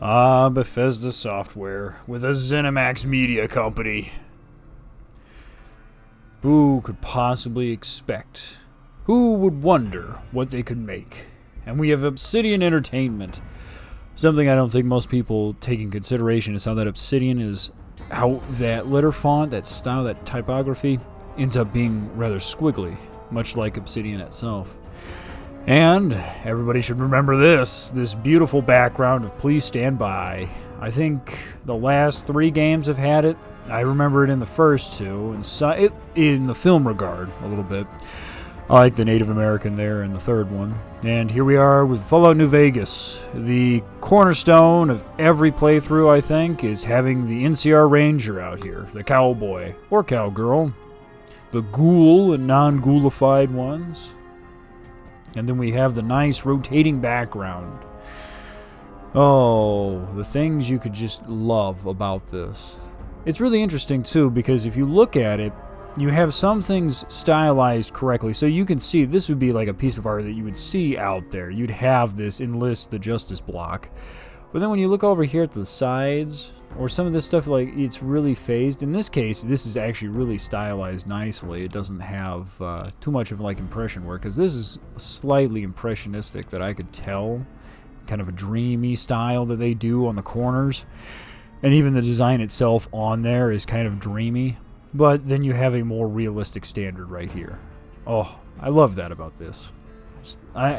Ah, Bethesda Software with a ZeniMax Media Company. Who could possibly expect? Who would wonder what they could make? And we have Obsidian Entertainment. Something I don't think most people take in consideration is how that Obsidian is, how that letter font, that style, that typography ends up being rather squiggly, much like Obsidian itself. And everybody should remember this beautiful background of Please Stand By. I think the last 3 games have had it. I remember it in the first 2, and so in the film regard a little bit. I like the Native American there in the 3rd one. And here we are with Fallout New Vegas. The cornerstone of every playthrough, I think, is having the NCR Ranger out here, the cowboy or cowgirl, the ghoul and non-ghoulified ones. And then we have the nice rotating background. Oh, the things you could just love about this. It's really interesting, too, because if you look at it, you have some things stylized correctly. So you can see, this would be like a piece of art that you would see out there. You'd have this enlist the justice block. But then when you look over here at the sides, or some of this stuff, like, it's really phased. In this case, this is actually really stylized nicely. It doesn't have too much of, like, impression work, because this is slightly impressionistic that I could tell. Kind of a dreamy style that they do on the corners. And even the design itself on there is kind of dreamy. But then you have a more realistic standard right here. Oh, I love that about this.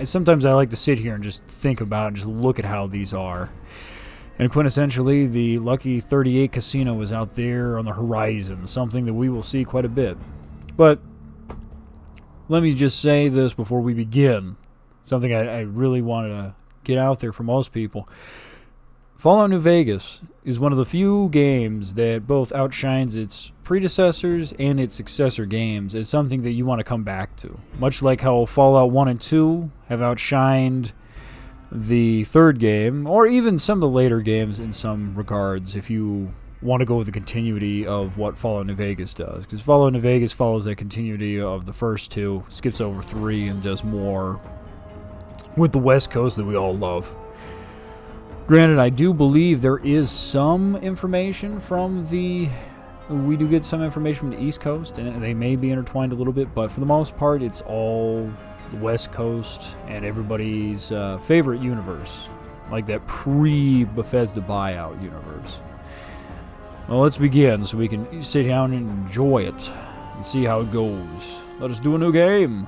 Sometimes I like to sit here and just think about and just look at how these are. And quintessentially, the Lucky 38 Casino is out there on the horizon, something that we will see quite a bit. But let me just say this before we begin, something I really want to get out there for most people. Fallout New Vegas is one of the few games that both outshines its predecessors and its successor games as something that you want to come back to. Much like how Fallout 1 and 2 have outshined the 3rd game, or even some of the later games in some regards, if you want to go with the continuity of what Fallout New Vegas does. Because Fallout New Vegas follows that continuity of the first 2, skips over 3, and does more with the West Coast that we all love. Granted, I do believe there is some information from we do get some information from the East Coast, and they may be intertwined a little bit, but for the most part, it's all the West Coast and everybody's favorite universe, like that pre-Bethesda buyout universe. Well, let's begin so we can sit down and enjoy it and see how it goes. Let us do a new game.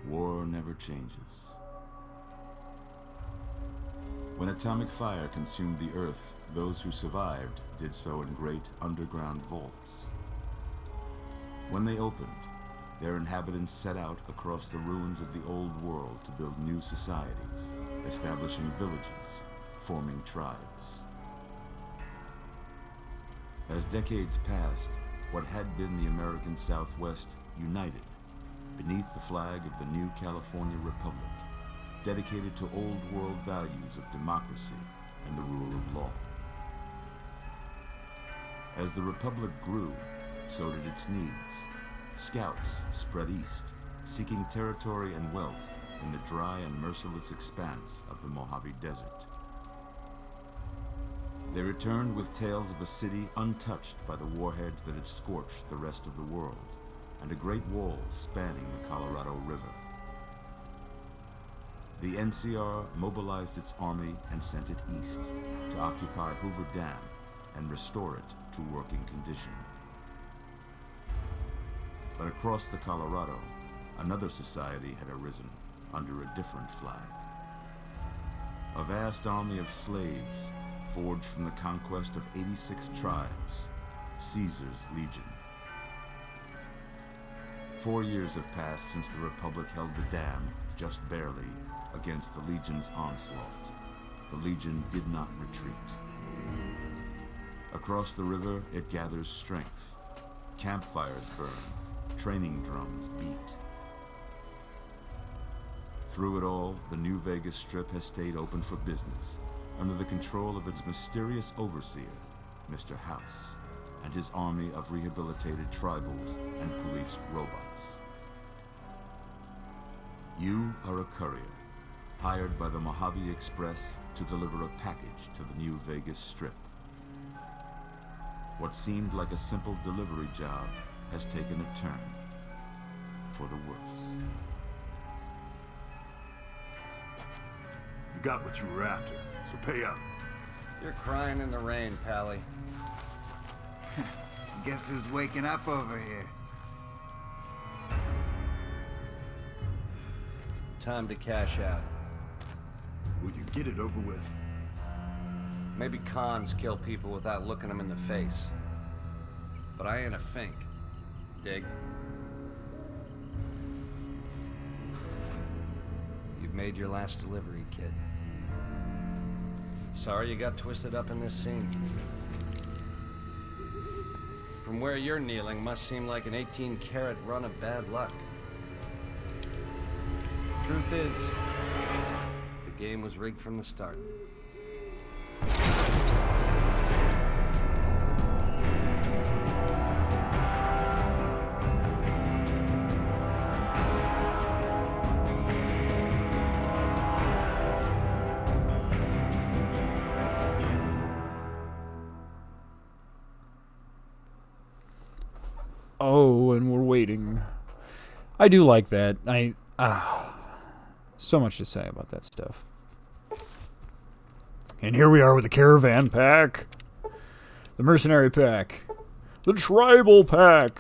War never changes. When atomic fire consumed the Earth, those who survived did so in great underground vaults. When they opened, their inhabitants set out across the ruins of the old world to build new societies, establishing villages, forming tribes. As decades passed, what had been the American Southwest united beneath the flag of the new California Republic, dedicated to old world values of democracy and the rule of law. As the Republic grew, so did its needs. Scouts spread east, seeking territory and wealth in the dry and merciless expanse of the Mojave Desert. They returned with tales of a city untouched by the warheads that had scorched the rest of the world, and a great wall spanning the Colorado River. The NCR mobilized its army and sent it east to occupy Hoover Dam and restore it to working condition. But across the Colorado, another society had arisen under a different flag. A vast army of slaves forged from the conquest of 86 tribes, Caesar's Legion. 4 years have passed since the Republic held the dam, just barely, against the Legion's onslaught. The Legion did not retreat. Across the river, it gathers strength. Campfires burn, training drums beat. Through it all, the New Vegas Strip has stayed open for business, under the control of its mysterious overseer, Mr. House, and his army of rehabilitated tribals and police robots. You are a courier, hired by the Mojave Express to deliver a package to the New Vegas Strip. What seemed like a simple delivery job has taken a turn for the worse. You got what you were after, so pay up. You're crying in the rain, Pally. Guess who's waking up over here? Time to cash out. Will you get it over with? Maybe cons kill people without looking them in the face. But I ain't a fink. Dig? You've made your last delivery, kid. Sorry you got twisted up in this scene. From where you're kneeling must seem like an 18-carat run of bad luck. Truth is, the game was rigged from the start. Oh, and we're waiting. I do like that. So much to say about that stuff. And here we are with the caravan pack. The mercenary pack. The tribal pack.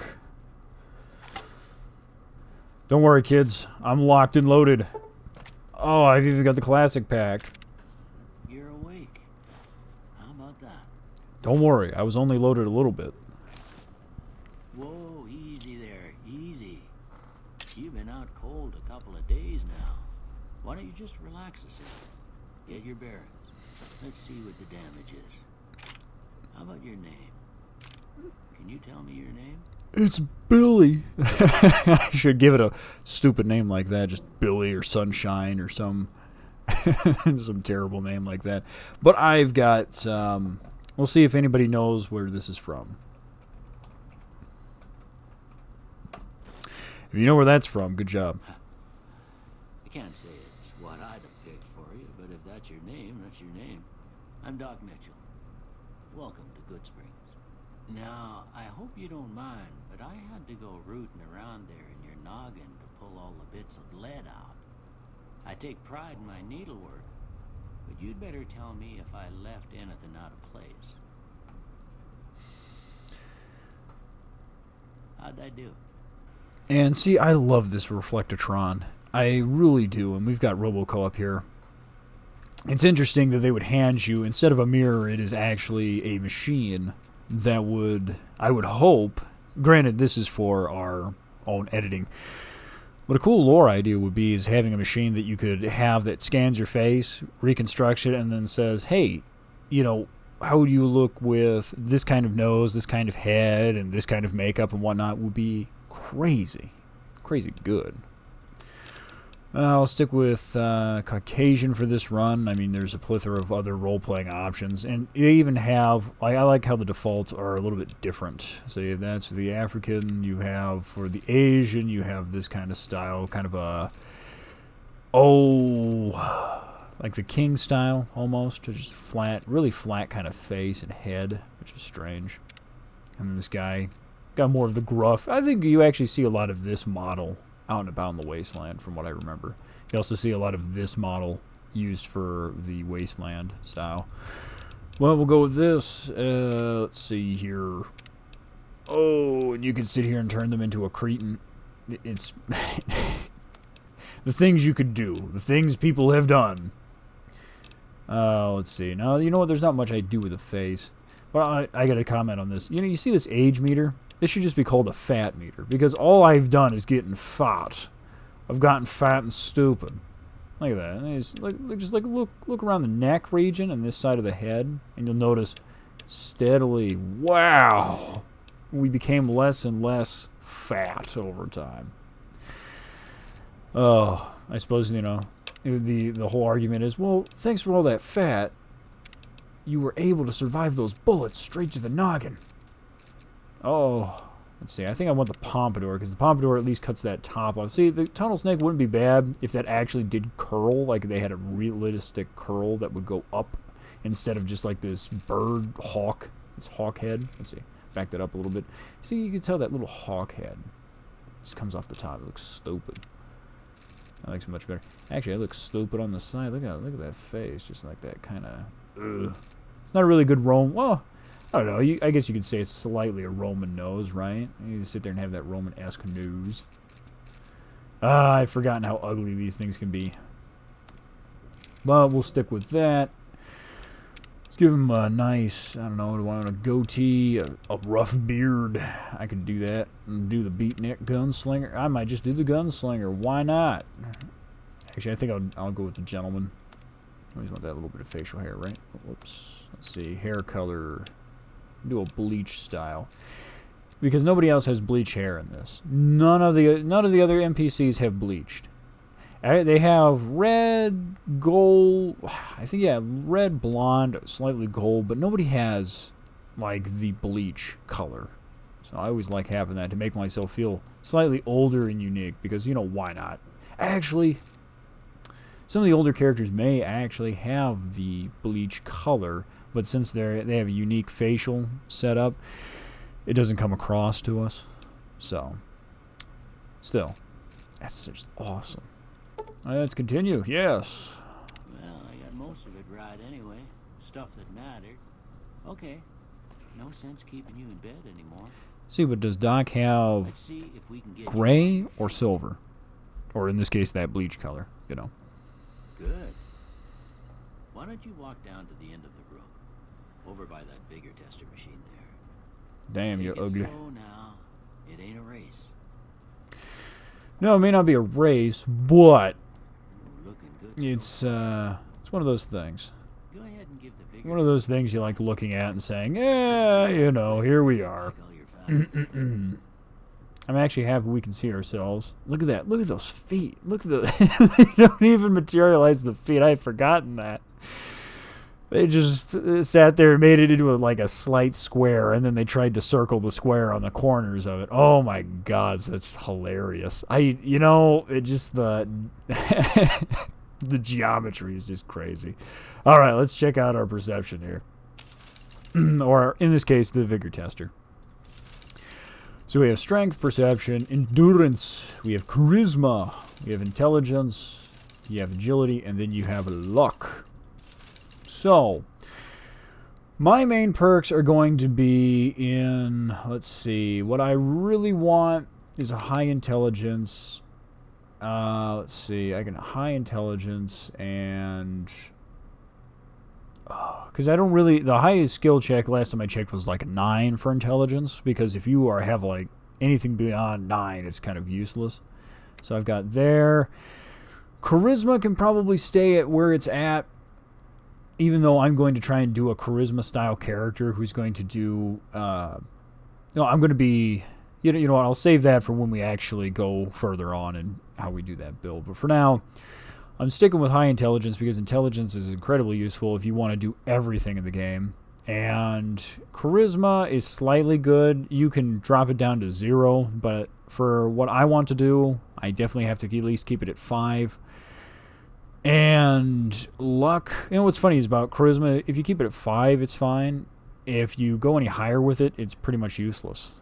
Don't worry, kids. I'm locked and loaded. Oh, I've even got the classic pack. You're awake. How about that? Don't worry, I was only loaded a little bit. Whoa, easy there, easy. You've been out cold a couple of days now. Why don't you just relax a second? Get your bearings. Let's see what the damage is. How about your name? Can you tell me your name? It's Billy. I should give it a stupid name like that, just Billy or Sunshine or some terrible name like that. But I've got, we'll see if anybody knows where this is from. If you know where that's from, good job. I can't say it's what I'd have picked for you, but if that's your name, that's your name. I'm Doc Mitchell. Welcome to Good Springs. Now, I hope you don't mind, but I had to go rooting around there in your noggin to pull all the bits of lead out. I take pride in my needlework, but you'd better tell me if I left anything out of place. How'd I do? And see, I love this Reflectotron. I really do, and we've got Roboco up here. It's interesting that they would hand you, instead of a mirror, it is actually a machine that would, I would hope, granted this is for our own editing, but a cool lore idea would be is having a machine that you could have that scans your face, reconstructs it, and then says, hey, you know, how would you look with this kind of nose, this kind of head, and this kind of makeup and whatnot would be crazy. Crazy good. I'll stick with Caucasian for this run. I mean, there's a plethora of other role-playing options, and you even have, I like how the defaults are a little bit different. So you have that's for the African, you have for the Asian, you have this kind of style, kind of a, like the king style almost, just flat, really flat kind of face and head, which is strange. And then this guy got more of the gruff. I think you actually see a lot of this model out and about in the Wasteland, from what I remember. You also see a lot of this model used for the Wasteland style. Well, we'll go with this. Let's see here. Oh, and you can sit here and turn them into a Cretan. It's the things you could do, the things people have done. Let's see. Now, you know what? There's not much I do with the face. Well, I got to comment on this. You know, you see this age meter? This should just be called a fat meter, because all I've done is getting fat. I've gotten fat and stupid. Look at that. Just look around the neck region and this side of the head, and you'll notice steadily, wow, we became less and less fat over time. Oh, I suppose, you know, the whole argument is, well, thanks for all that fat, you were able to survive those bullets straight to the noggin. Oh, let's see. I think I want the pompadour, because the pompadour at least cuts that top off. See, the tunnel snake wouldn't be bad if that actually did curl, like they had a realistic curl that would go up instead of just like this bird hawk, this hawk head. Let's see. Back that up a little bit. See, you can tell that little hawk head just comes off the top. It looks stupid. That looks much better. Actually, it looks stupid on the side. Look at that face, just like that kind of. It's not a really good Roman. Well, I don't know. I guess you could say it's slightly a Roman nose, right? You just sit there and have that Roman-esque nose. I've forgotten how ugly these things can be. But we'll stick with that. Let's give him a nice, I don't know, do I want a goatee, a rough beard? I could do that and do the beatnik gunslinger. I might just do the gunslinger. Why not? Actually, I think I'll go with the gentleman. Always want that little bit of facial hair, right? Whoops. Let's see. Hair color. Do a bleach style. Because nobody else has bleach hair in this. None of the other NPCs have bleached. They have red, gold, I think, yeah, red, blonde, slightly gold, but nobody has, like, the bleach color. So I always like having that to make myself feel slightly older and unique, because, you know, why not? Actually, some of the older characters may actually have the bleach color, but since they have a unique facial setup, it doesn't come across to us. So, still, that's just awesome. Let's continue. Yes. Well, I got most of it right anyway. Stuff that mattered. Okay. No sense keeping you in bed anymore. See, but does Doc have Let's see if we can get gray or silver? Or in this case, that bleach color, you know. Good. Why don't you walk down to the end of the room? Over by that vigor tester machine there. Damn, Take you're it ugly. slow now. It ain't a race. No, it may not be a race, but Ooh, looking good. it's one of those things. Go ahead and give the vigor One of those things you like looking at and saying, yeah, you know, here we are. all your family. I'm actually happy we can see ourselves. Look at that. Look at those feet. Look at the... They don't even materialize the feet. I had forgotten that. They just sat there and made it into like a slight square, and then they tried to circle the square on the corners of it. Oh my God, that's hilarious. You know, it just the geometry is just crazy. All right, let's check out our perception here, or in this case, the vigor tester. So we have strength, perception, endurance. We have charisma. We have intelligence. You have agility, and then you have luck. So, my main perks are going to be in, let's see, what I really want is a high intelligence. Let's see, I can high intelligence and, because I don't really, the highest skill check last time I checked was like a 9 for intelligence, because if you have like anything beyond 9, it's kind of useless. So I've got there. Charisma can probably stay at where it's at, even though I'm going to try and do a charisma style character who's going to do, no, I'm going to be You know what? I'll save that for when we actually go further on and how we do that build. But for now, I'm sticking with high intelligence because intelligence is incredibly useful if you want to do everything in the game. And charisma is slightly good. You can drop it down to 0, but for what I want to do, I definitely have to at least keep it at 5. And luck, you know what's funny is about charisma, if you keep it at 5, it's fine. If you go any higher with it, it's pretty much useless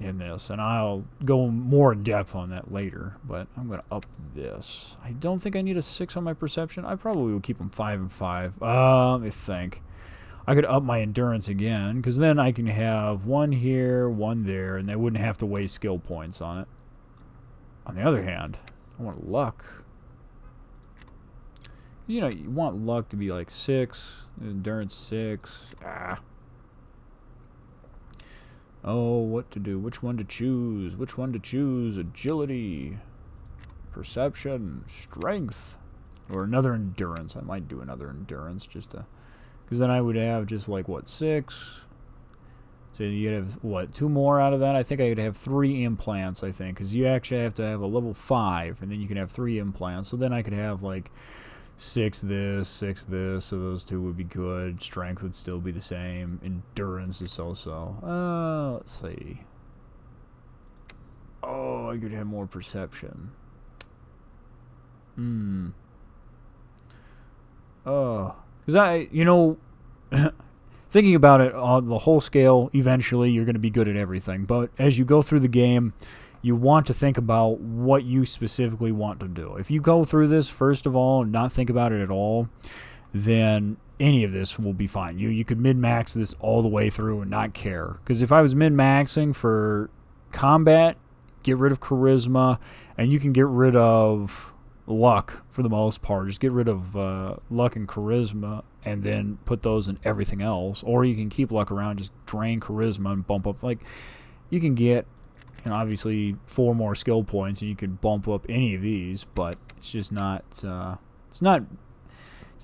in this. And I'll go more in depth on that later, but I'm going to up this. I don't think I need a 6 on my perception. I probably will keep them 5 and 5. Let me think. I could up my endurance again, because then I can have 1 here, 1 there, and I wouldn't have to waste skill points on it. On the other hand, I want luck. You know, you want luck to be like 6, endurance 6. Oh, what to do? Which one to choose? Which one to choose? Agility, perception, strength, or another endurance. I might do another endurance just to... Because then I would have just like, what, 6? So you'd have, what, 2 more out of that? I think I could have 3 implants, I think. Because you actually have to have a level 5, and then you can have 3 implants. So then I could have, like, 6 this, 6 this. So those 2 would be good. Strength would still be the same. Endurance is so-so. Let's see. Oh, I could have more perception. Oh. Because thinking about it on the whole scale, eventually you're going to be good at everything. But as you go through the game, you want to think about what you specifically want to do. If you go through this, first of all, and not think about it at all, then any of this will be fine. You could min-max this all the way through and not care. Because if I was min-maxing for combat, get rid of charisma, and you can get rid of luck for the most part. Just get rid of luck and charisma and then put those in everything else. Or you can keep luck around, just drain charisma and bump up. Like, you can get, obviously 4 more skill points and you can bump up any of these, but it's just not, it's not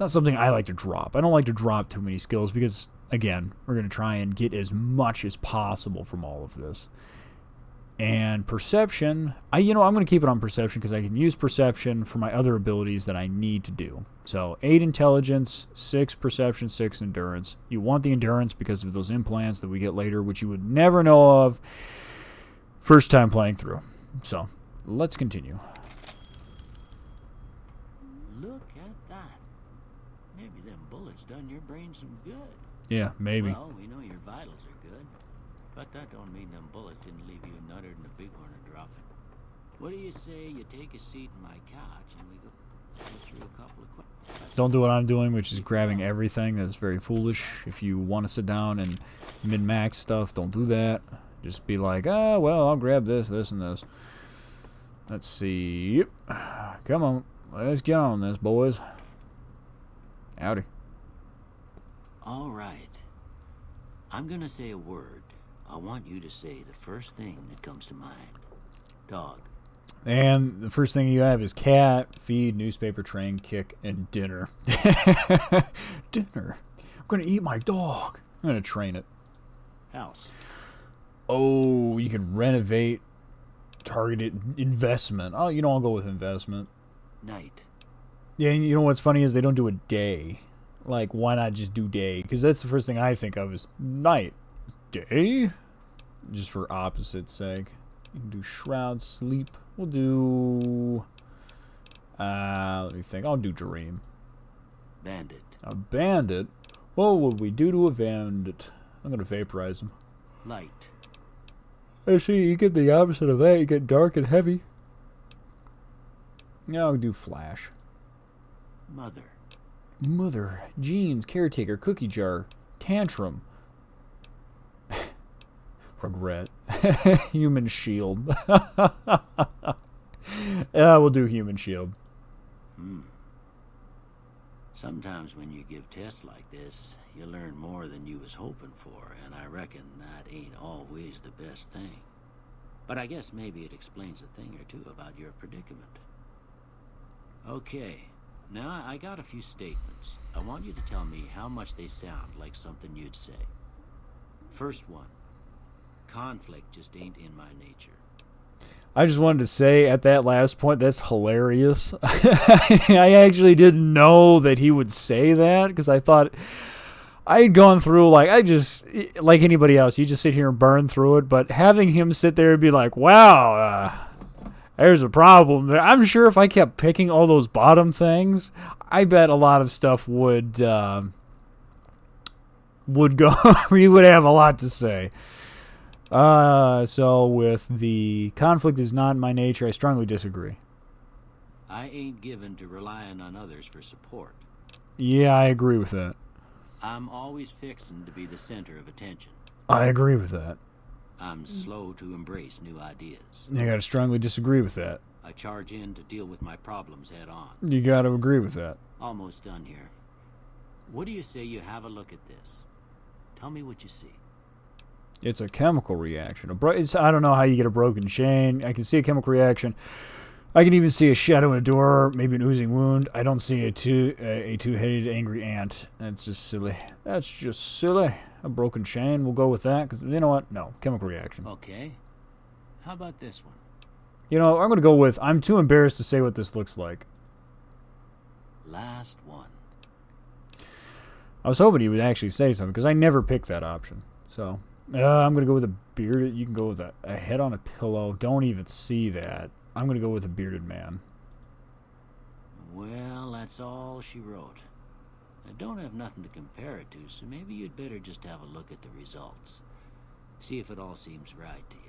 something I like to drop. I don't like to drop too many skills because, again, we're going to try and get as much as possible from all of this. And perception, I'm going to keep it on perception because I can use perception for my other abilities that I need to do. So 8 intelligence, 6 perception, 6 endurance. You want the endurance because of those implants that we get later, which you would never know of first time playing through. So let's continue. Look at that. Maybe them bullets done your brain some good. Yeah, maybe. Well, we know your vitals are good. But that don't mean them bullets didn't leave you nuttered and a bighorn a dropping. What do you say you take a seat in my couch and we go through a couple of questions? Don't do what I'm doing, which is grabbing everything. That's very foolish. If you want to sit down and min-max stuff, don't do that. Just be like, well, I'll grab this, this, and this. Let's see. Come on. Let's get on this, boys. Howdy. All right. I'm gonna say a word. I want you to say the first thing that comes to mind. Dog. And the first thing you have is cat, feed, newspaper, train, kick, and dinner. Dinner. I'm going to eat my dog. I'm going to train it. House. Oh, you can renovate, targeted investment. Oh, I'll go with investment. Night. Yeah, you know what's funny is they don't do a day. Like, why not just do day? Because that's the first thing I think of is night. Day? Just for opposite's sake. You can do shroud, sleep. We'll do... let me think. I'll do dream. Bandit. A bandit? What would we do to a bandit? I'm going to vaporize him. Light. I see, you get the opposite of that. You get dark and heavy. Yeah, I'll do flash. Mother. Mother. Jeans. Caretaker. Cookie jar. Tantrum. Regret. Human shield. Yeah, we'll do human shield. Sometimes when you give tests like this, you learn more than you was hoping for, and I reckon that ain't always the best thing. But I guess maybe it explains a thing or two about your predicament. Okay, now I got a few statements. I want you to tell me how much they sound like something you'd say. First one. Conflict just ain't in my nature. I just wanted to say at that last point, that's hilarious. I actually didn't know that he would say that because I thought I had gone through, like anybody else, you just sit here and burn through it. But having him sit there and be like, wow, there's a problem there. I'm sure if I kept picking all those bottom things, I bet a lot of stuff would go. We would have a lot to say. So with the conflict is not my nature, I strongly disagree. I ain't given to relying on others for support. Yeah, I agree with that. I'm always fixin' to be the center of attention. I agree with that. I'm slow to embrace new ideas. You gotta strongly disagree with that. I charge in to deal with my problems head on. You gotta agree with that. Almost done here. What do you say you have a look at this? Tell me what you see. It's a chemical reaction. I don't know how you get a broken chain. I can see a chemical reaction. I can even see a shadow in a door, maybe an oozing wound. I don't see a two-headed angry ant. That's just silly. A broken chain. We'll go with that because you know what? No, chemical reaction. Okay. How about this one? You know, I'm going to go with, I'm too embarrassed to say what this looks like. Last one. I was hoping he would actually say something because I never picked that option. So, I'm going to go with a bearded. You can go with a head on a pillow. Don't even see that. I'm going to go with a bearded man. Well, that's all she wrote. I don't have nothing to compare it to, so maybe you'd better just have a look at the results. See if it all seems right to you.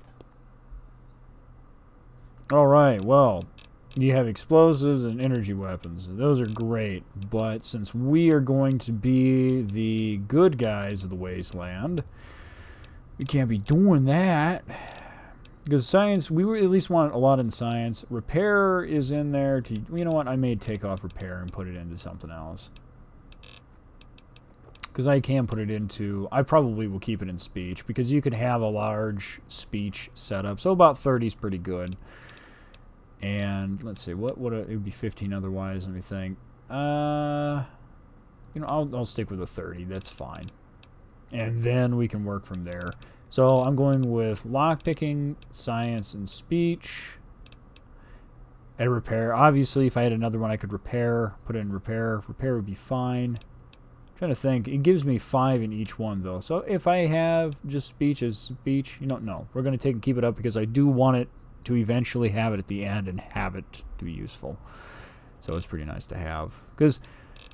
All right, well, you have explosives and energy weapons. Those are great, but since we are going to be the good guys of the wasteland, we can't be doing that. Because science, we at least want a lot in science. Repair is in there. You know what? I may take off repair and put it into something else. Because I can put it into... I probably will keep it in speech. Because you could have a large speech setup. So about 30 is pretty good. And let's see. It would be 15 otherwise. Let me think. I'll stick with a 30. That's fine. And then we can work from there. So I'm going with lockpicking, science, and speech. And repair. Obviously, if I had another one I could repair, put in repair. Repair would be fine. I'm trying to think. It gives me 5 in each one, though. So if I have just speech as speech, no. We're going to take and keep it up because I do want it to eventually have it at the end and have it to be useful. So it's pretty nice to have. Because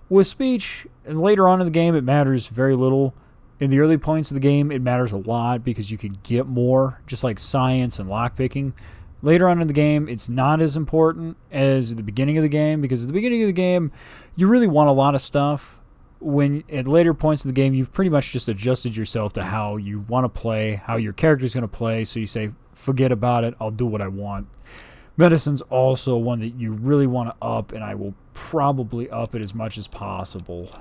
with speech, and later on in the game, it matters very little. In the early points of the game, it matters a lot because you can get more, just like science and lockpicking. Later on in the game, it's not as important as at the beginning of the game, because at the beginning of the game, you really want a lot of stuff. When at later points in the game, you've pretty much just adjusted yourself to how you want to play, how your character's going to play, so you say, forget about it, I'll do what I want. Medicine's also one that you really want to up, and I will probably up it as much as possible.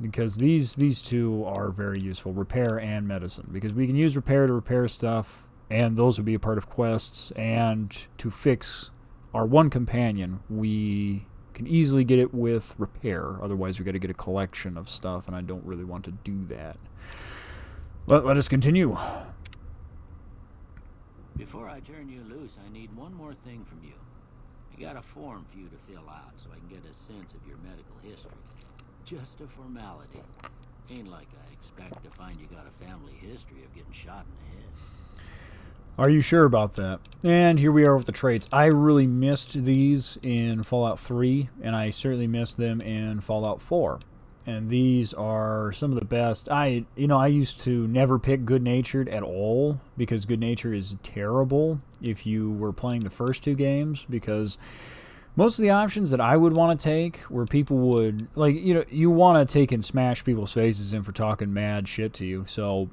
Because these two are very useful, repair and medicine. Because we can use repair to repair stuff, and those would be a part of quests. And to fix our one companion, we can easily get it with repair. Otherwise, we got to get a collection of stuff, and I don't really want to do that. But let us continue. Before I turn you loose, I need one more thing from you. I got a form for you to fill out so I can get a sense of your medical history. Just a formality. Ain't like I expect to find you got a family history of getting shot in the head. Are you sure about that? And here we are with the traits. I really missed these in Fallout 3, and I certainly missed them in Fallout 4. And these are some of the best. I used to never pick good-natured at all because good-natured is terrible if you were playing the first 2 games, because most of the options that I would want to take where people would, you want to take and smash people's faces in for talking mad shit to you. So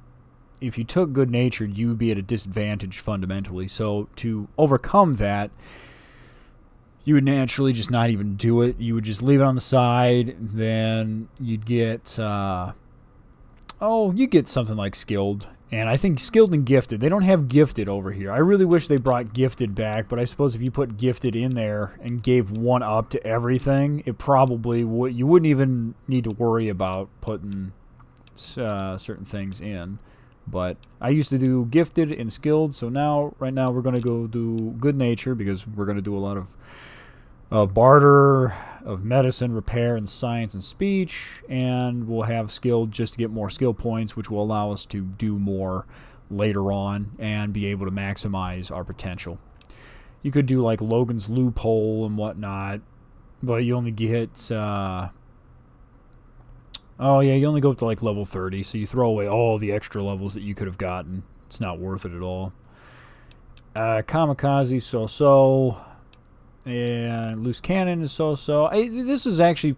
if you took good-natured, you would be at a disadvantage fundamentally. So to overcome that, you would naturally just not even do it. You would just leave it on the side. Then you'd get, you get something like skilled. And I think skilled and gifted, they don't have gifted over here. I really wish they brought gifted back, but I suppose if you put gifted in there and gave 1 up to everything, it probably would. You wouldn't even need to worry about putting certain things in. But I used to do gifted and skilled, so right now we're going to go do good nature because we're going to do a lot of barter, of medicine, repair, and science and speech, and we'll have skilled just to get more skill points, which will allow us to do more later on and be able to maximize our potential. You could do like Logan's Loophole and whatnot, but you only get you only go up to like level 30, so you throw away all the extra levels that you could have gotten. It's not worth it at all. Kamikaze, so-so. And Loose Cannon is so-so. This is actually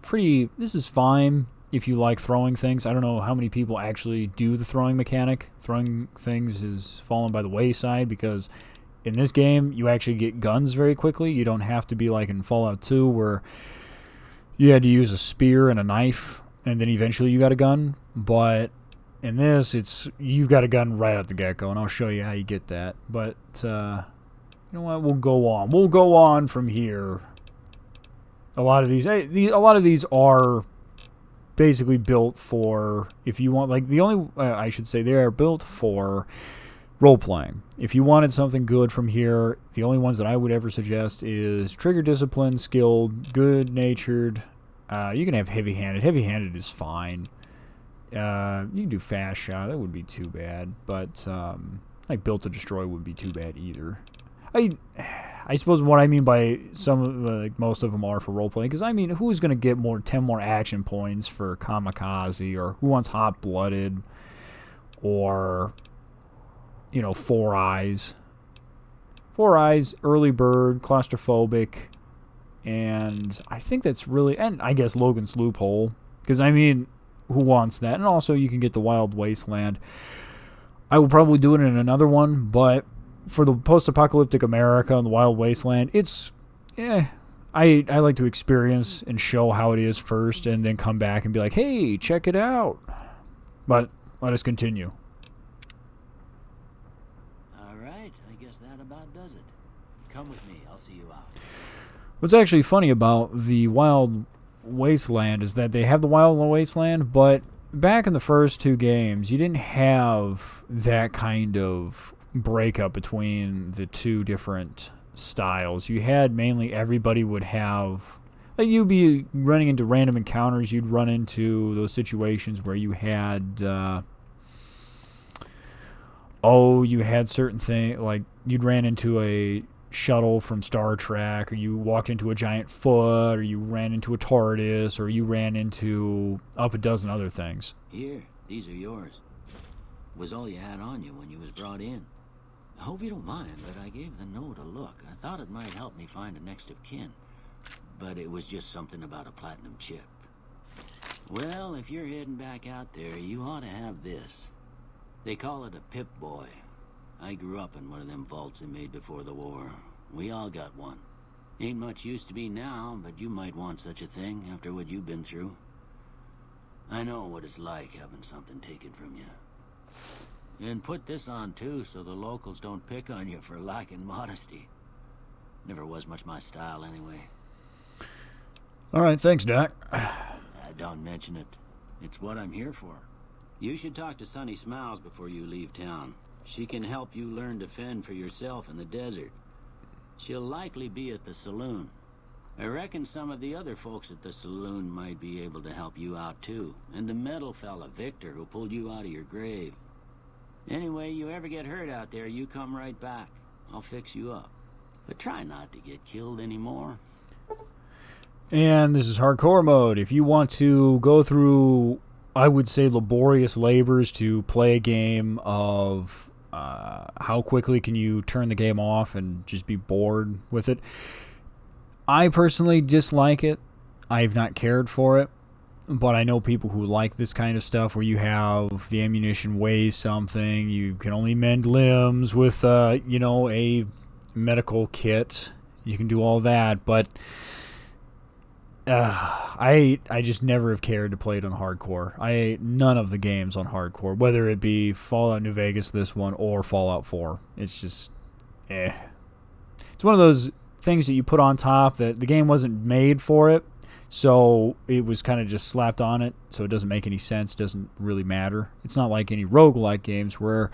this is fine if you like throwing things. I don't know how many people actually do the throwing mechanic. Throwing things is fallen by the wayside because in this game, you actually get guns very quickly. You don't have to be like in Fallout 2 where you had to use a spear and a knife, and then eventually you got a gun. But in this, you've got a gun right at the get-go, and I'll show you how you get that. But, you know what? We'll go on. We'll go on from here. A lot of these are basically built for, if you want, like, I should say, they are built for role-playing. If you wanted something good from here, the only ones that I would ever suggest is Trigger Discipline, Skilled, Good-Natured. You can have Heavy-Handed. Heavy-Handed is fine. You can do Fast Shot. That wouldn't be too bad. But, like, Built to Destroy wouldn't be too bad either. I suppose what I mean by most of them are for role-playing, because, I mean, who's going to get 10 more action points for Kamikaze, or who wants Hot-Blooded, or, you know, Four Eyes. Four Eyes, Early Bird, Claustrophobic, and I think that's really, and I guess Logan's Loophole, because, I mean, who wants that? And also, you can get the Wild Wasteland. I will probably do it in another one, but for the post-apocalyptic America and the Wild Wasteland, I like to experience and show how it is first, and then come back and be like, hey, check it out. But let us continue. All right, I guess that about does it. Come with me, I'll see you out. What's actually funny about the Wild Wasteland is that they have the Wild Wasteland, but back in the first two games, you didn't have that kind of breakup between the two different styles. You had mainly everybody would have, like, you'd be running into random encounters. You'd run into those situations where you had you had certain things, like you'd ran into a shuttle from Star Trek, or you walked into a giant foot, or you ran into a TARDIS, or you ran into up a dozen other things. Here, these are yours. Was all you had on you when you was brought in. I hope you don't mind, but I gave the note a look. I thought it might help me find a next of kin. But it was just something about a platinum chip. Well, if you're heading back out there, you ought to have this. They call it a Pip Boy. I grew up in one of them vaults they made before the war. We all got one. Ain't much use to me now, but you might want such a thing after what you've been through. I know what it's like having something taken from you. And put this on, too, so the locals don't pick on you for lacking modesty. Never was much my style, anyway. All right, thanks, Doc. Don't mention it. It's what I'm here for. You should talk to Sunny Smiles before you leave town. She can help you learn to fend for yourself in the desert. She'll likely be at the saloon. I reckon some of the other folks at the saloon might be able to help you out, too. And the metal fella, Victor, who pulled you out of your grave. Anyway, you ever get hurt out there, you come right back. I'll fix you up. But try not to get killed anymore. And this is hardcore mode. If you want to go through, I would say, laborious labors to play a game of how quickly can you turn the game off and just be bored with it, I personally dislike it. I've not cared for it. But I know people who like this kind of stuff where you have the ammunition weighs something, you can only mend limbs with, a medical kit. You can do all that, but I just never have cared to play it on hardcore. None of the games on hardcore, whether it be Fallout New Vegas, this one, or Fallout 4. It's just, It's one of those things that you put on top that the game wasn't made for it. So it was kind of just slapped on it, so it doesn't make any sense, doesn't really matter. It's not like any roguelike games where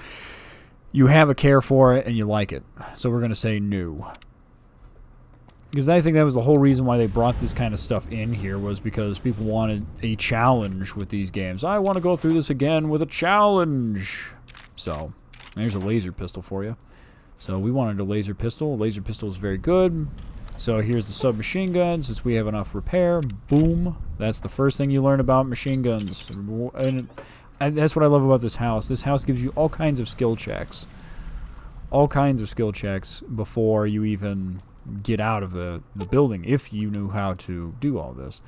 you have a care for it and you like it. So we're going to say new. Because I think that was the whole reason why they brought this kind of stuff in here, was because people wanted a challenge with these games. I want to go through this again with a challenge. So there's a laser pistol for you. So we wanted a laser pistol. A laser pistol is very good. So here's the submachine gun. Since we have enough repair, boom. That's the first thing you learn about machine guns. And that's what I love about this house. This house gives you all kinds of skill checks. All kinds of skill checks before you even get out of the building, if you knew how to do all this.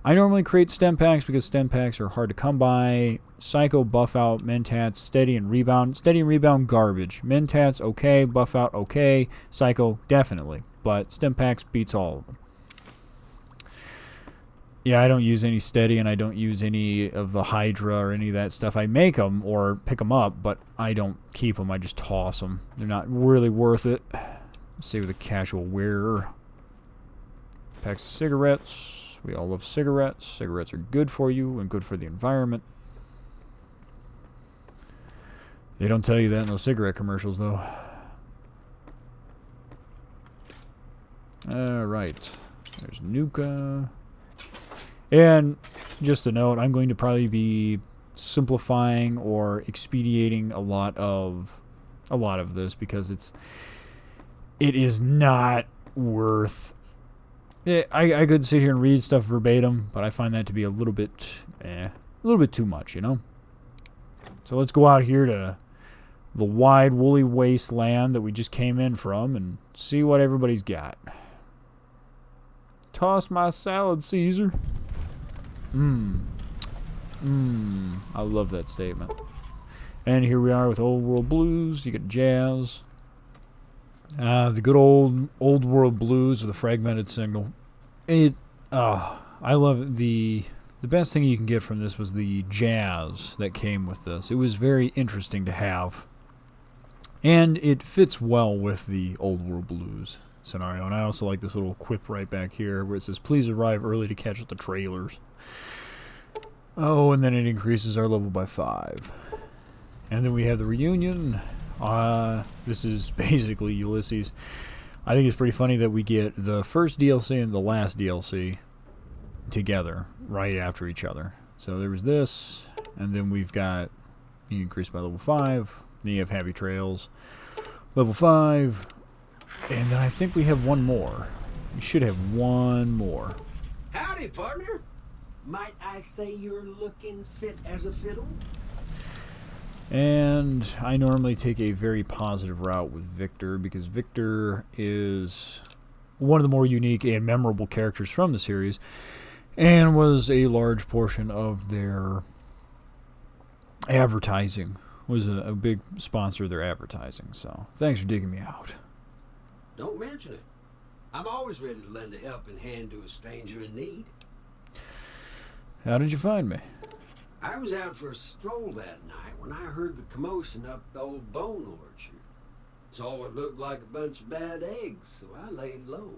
I normally create stem packs because stem packs are hard to come by. Psycho, buff out, mentats, steady and rebound. Steady and rebound, garbage. Mentats, okay. Buff out, okay. Psycho, definitely. But stem packs beats all of them. Yeah, I don't use any steady, and I don't use any of the Hydra or any of that stuff. I make them or pick them up, but I don't keep them. I just toss them. They're not really worth it. Let's see with a casual wearer. Packs of cigarettes. We all love cigarettes. Cigarettes are good for you and good for the environment. They don't tell you that in those cigarette commercials, though. Alright. There's Nuka. And just a note, I'm going to probably be simplifying or expediting a lot of this because it is not worth. I could sit here and read stuff verbatim, but I find that to be a little bit too much, you know. So let's go out here to the wide woolly wasteland that we just came in from and see what everybody's got. Toss my salad, Caesar. I love that statement. And here we are with Old World Blues. You got jazz. The good old world blues with a fragmented signal. I love it. The best thing you can get from this was the jazz that came with this. It was very interesting to have. And it fits well with the old world blues scenario. And I also like this little quip right back here where it says, please arrive early to catch the trailers. Oh, and then it increases our level by 5. And then we have the reunion. This is basically Ulysses. I think it's pretty funny that we get the first DLC and the last DLC together right after each other. So there was this, and then we've got you increase by level 5. Then you have Happy Trails, level 5, and then I think we have one more. We should have one more. Howdy, partner. Might I say you're looking fit as a fiddle? And I normally take a very positive route with Victor because Victor is one of the more unique and memorable characters from the series and was a large portion of their advertising, was a big sponsor of their advertising. So thanks for digging me out. Don't mention it. I'm always ready to lend a helping hand to a stranger in need. How did you find me? I was out for a stroll that night when I heard the commotion up the old bone orchard. Saw what looked like a bunch of bad eggs, so I laid low.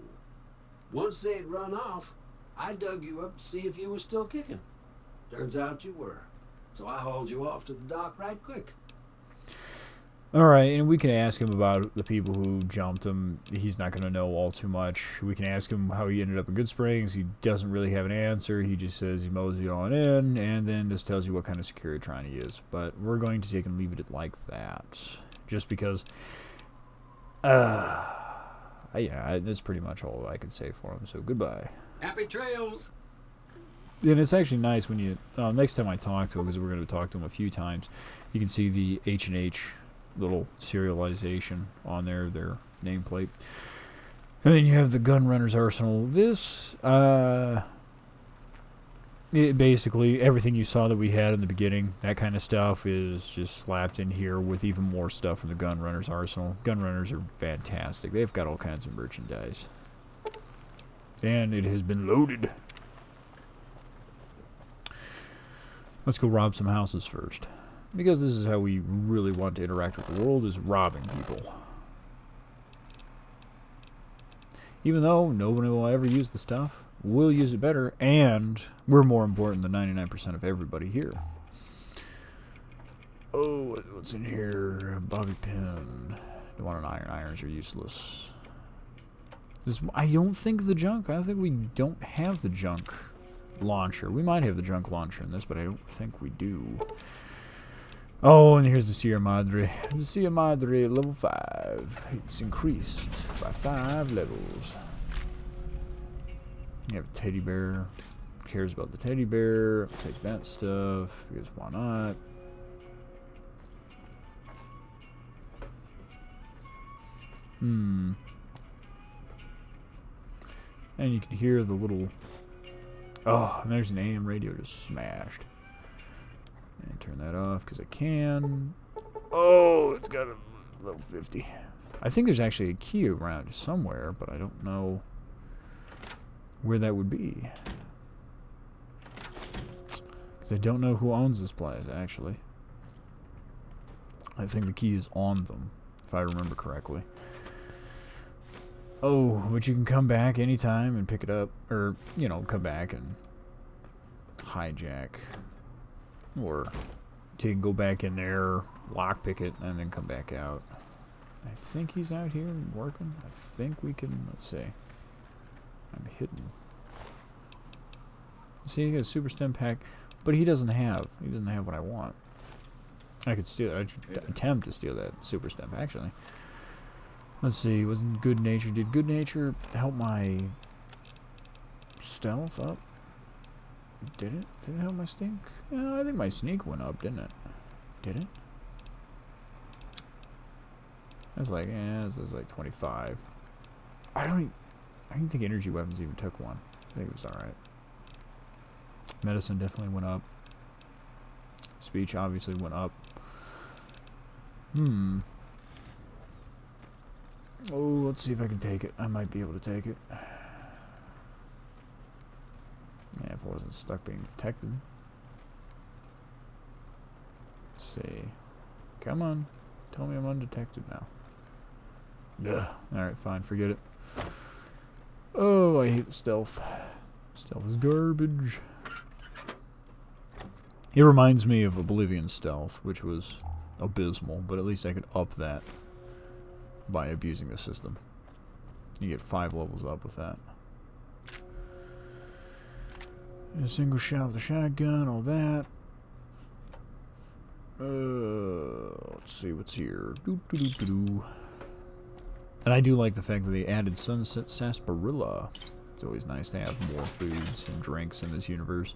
Once they had run off, I dug you up to see if you were still kicking. Turns out you were, so I hauled you off to the dock right quick. Alright, and we can ask him about the people who jumped him. He's not going to know all too much. We can ask him how he ended up in Good Springs. He doesn't really have an answer. He just says he moseyed on in, and then just tells you what kind of security trying he is. But we're going to take and leave it like that. Just because, yeah, that's pretty much all I can say for him. So goodbye. Happy trails! And it's actually nice when you, next time I talk to him, because we're going to talk to him a few times, you can see the H&H little serialization on their nameplate. And then you have the Gunrunner's Arsenal. This, basically everything you saw that we had in the beginning, that kind of stuff is just slapped in here with even more stuff from the Gunrunner's Arsenal. Gunrunners are fantastic. They've got all kinds of merchandise. And it has been loaded. Let's go rob some houses first. Because this is how we really want to interact with the world, is robbing people. Even though nobody will ever use the stuff, we'll use it better, and we're more important than 99% of everybody here. Oh, what's in here? Bobby pin. Don't want an iron. Irons are useless. I don't think the junk. I think we don't have the junk launcher. We might have the junk launcher in this, but I don't think we do. Oh, and here's the Sierra Madre. The Sierra Madre level 5. It's increased by 5 levels. You have a teddy bear. Who cares about the teddy bear? Take that stuff, because why not? And you can hear the little... Oh, and there's an AM radio just smashed. And turn that off, because I can. Oh, it's got a level 50. I think there's actually a key around somewhere, but I don't know where that would be. Because I don't know who owns this place, actually. I think the key is on them, if I remember correctly. Oh, but you can come back anytime and pick it up. Or, you know, come back and hijack. Or you can go back in there, lockpick it, and then come back out. I think he's out here working. I think we can, let's see. I'm hidden. See, he got a super stem pack, but he doesn't have what I want. I could steal it. I could attempt to steal that super stem, actually. Let's see, wasn't good nature. Did good nature help my stealth up? Did it? Did it help my sneak? Yeah, I think my sneak went up, didn't it? Did it? That's like, it's like 25. I don't think energy weapons even took one. I think it was alright. Medicine definitely went up. Speech obviously went up. Oh, let's see if I can take it. I might be able to take it. Yeah, if I wasn't stuck being detected. Let's see. Come on. Tell me I'm undetected now. Ugh. Alright, fine. Forget it. Oh, I hate stealth. Stealth is garbage. It reminds me of Oblivion stealth, which was abysmal, but at least I could up that by abusing the system. You get 5 levels up with that. A single shot with a shotgun, all that. Let's see what's here. And I do like the fact that they added Sunset Sarsaparilla. It's always nice to have more foods and drinks in this universe.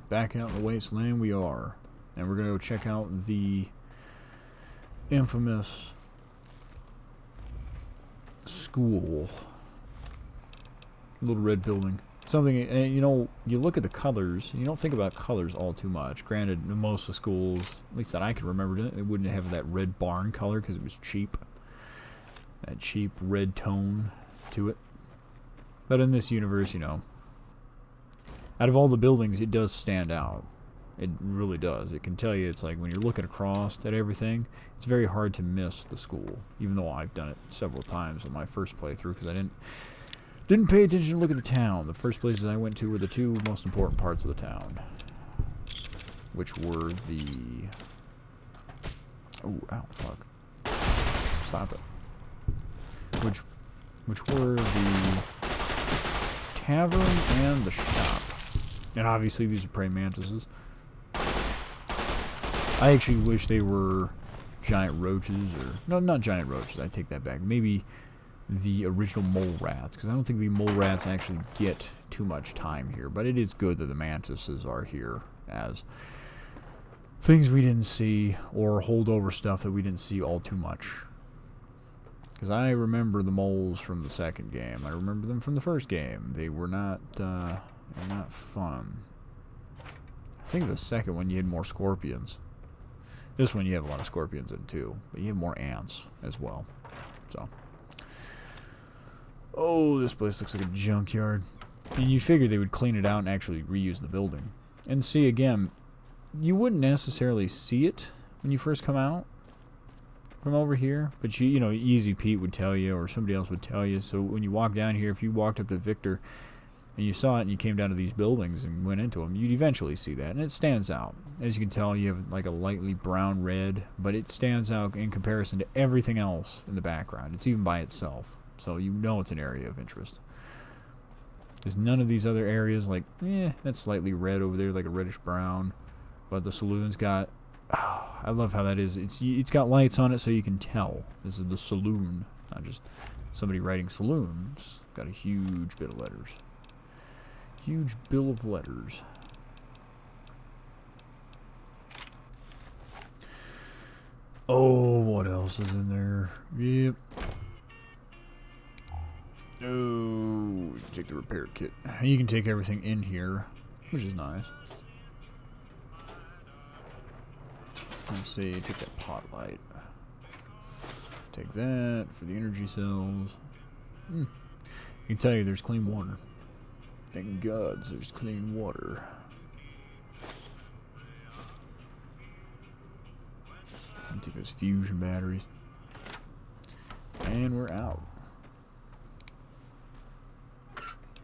Back out in the wasteland we are. And we're going to go check out the infamous school. Little red building. Something, and you know, you look at the colors, and you don't think about colors all too much. Granted, most of the schools, at least that I can remember, it wouldn't have that red barn color because it was cheap. That cheap red tone to it. But in this universe, you know, out of all the buildings, it does stand out. It really does. It can tell you, it's like when you're looking across at everything, it's very hard to miss the school. Even though I've done it several times in my first playthrough because I didn't pay attention to look at the town. The first places I went to were the 2 most important parts of the town. Which were the... Oh, ow, fuck. Stop it. Which were the tavern and the shop. And obviously these are praying mantises. I actually wish they were giant roaches, or... No, not giant roaches, I take that back. Maybe the original mole rats, because I don't think the mole rats actually get too much time here. But it is good that the mantises are here as things we didn't see, or holdover stuff that we didn't see all too much. Because I remember the moles from the second game. I remember them from the first game. They were not fun. I think the second one you had more scorpions. This one you have a lot of scorpions in too, but you have more ants as well. So, oh, this place looks like a junkyard. And you figure they would clean it out and actually reuse the building. And see, again, you wouldn't necessarily see it when you first come out, from over here, but you know, Easy Pete would tell you, or somebody else would tell you. So when you walk down here, if you walked up to Victor and you saw it and you came down to these buildings and went into them, you'd eventually see that, and it stands out. As you can tell, you have like a lightly brown red, but it stands out in comparison to everything else in the background. It's even by itself, so you know it's an area of interest. There's none of these other areas like, that's slightly red over there, like a reddish brown, but the saloon's got, I love how that is. It's got lights on it so you can tell this is the saloon, not just somebody writing saloons. Got a huge bit of letters. Huge bill of letters. Oh, what else is in there? Yep. Oh, take the repair kit. You can take everything in here, which is nice. Let's see, take that pot light. Take that for the energy cells. I can tell you there's clean water. Thank gods there's clean water. I'll take those fusion batteries. And we're out.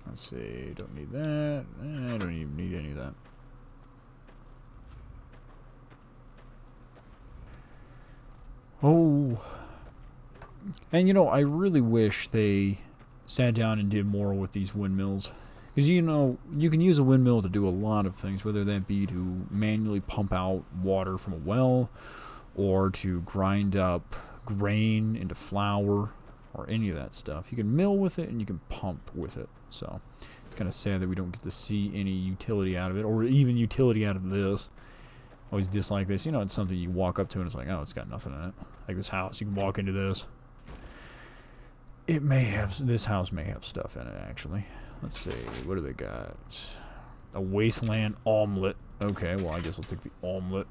Let's see, don't need that. I don't even need any of that. Oh. And you know, I really wish they sat down and did more with these windmills. Because, you know, you can use a windmill to do a lot of things, whether that be to manually pump out water from a well, or to grind up grain into flour, or any of that stuff. You can mill with it, and you can pump with it. So, it's kind of sad that we don't get to see any utility out of it, or even utility out of this. Always dislike this. You know, it's something you walk up to, and it's like, oh, it's got nothing in it. Like this house, you can walk into this. It may have, this house may have stuff in it, actually. Let's see, what do they got? A wasteland omelet. Okay, well, I guess I'll take the omelet.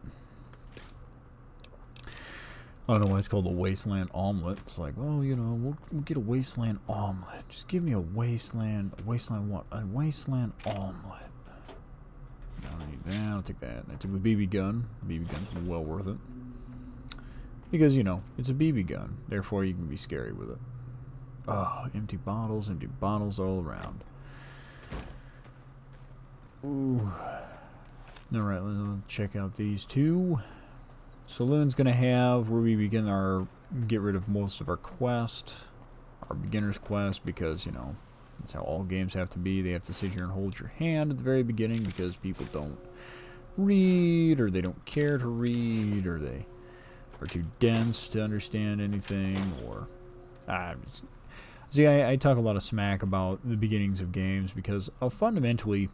I don't know why it's called a wasteland omelet. It's like, well, you know, we'll get a wasteland omelet. Just give me a wasteland what? A wasteland omelet. I don't need that. I'll take that. I took the BB gun. BB gun's well worth it. Because, you know, it's a BB gun. Therefore, you can be scary with it. Oh, empty bottles all around. Ooh. Alright, let's check out these two. Saloon's gonna have where we begin our get rid of most of our quest. Our beginner's quest, because, you know, that's how all games have to be. They have to sit here and hold your hand at the very beginning because people don't read, or they don't care to read, or they are too dense to understand anything, or see, I talk a lot of smack about the beginnings of games because fundamentally,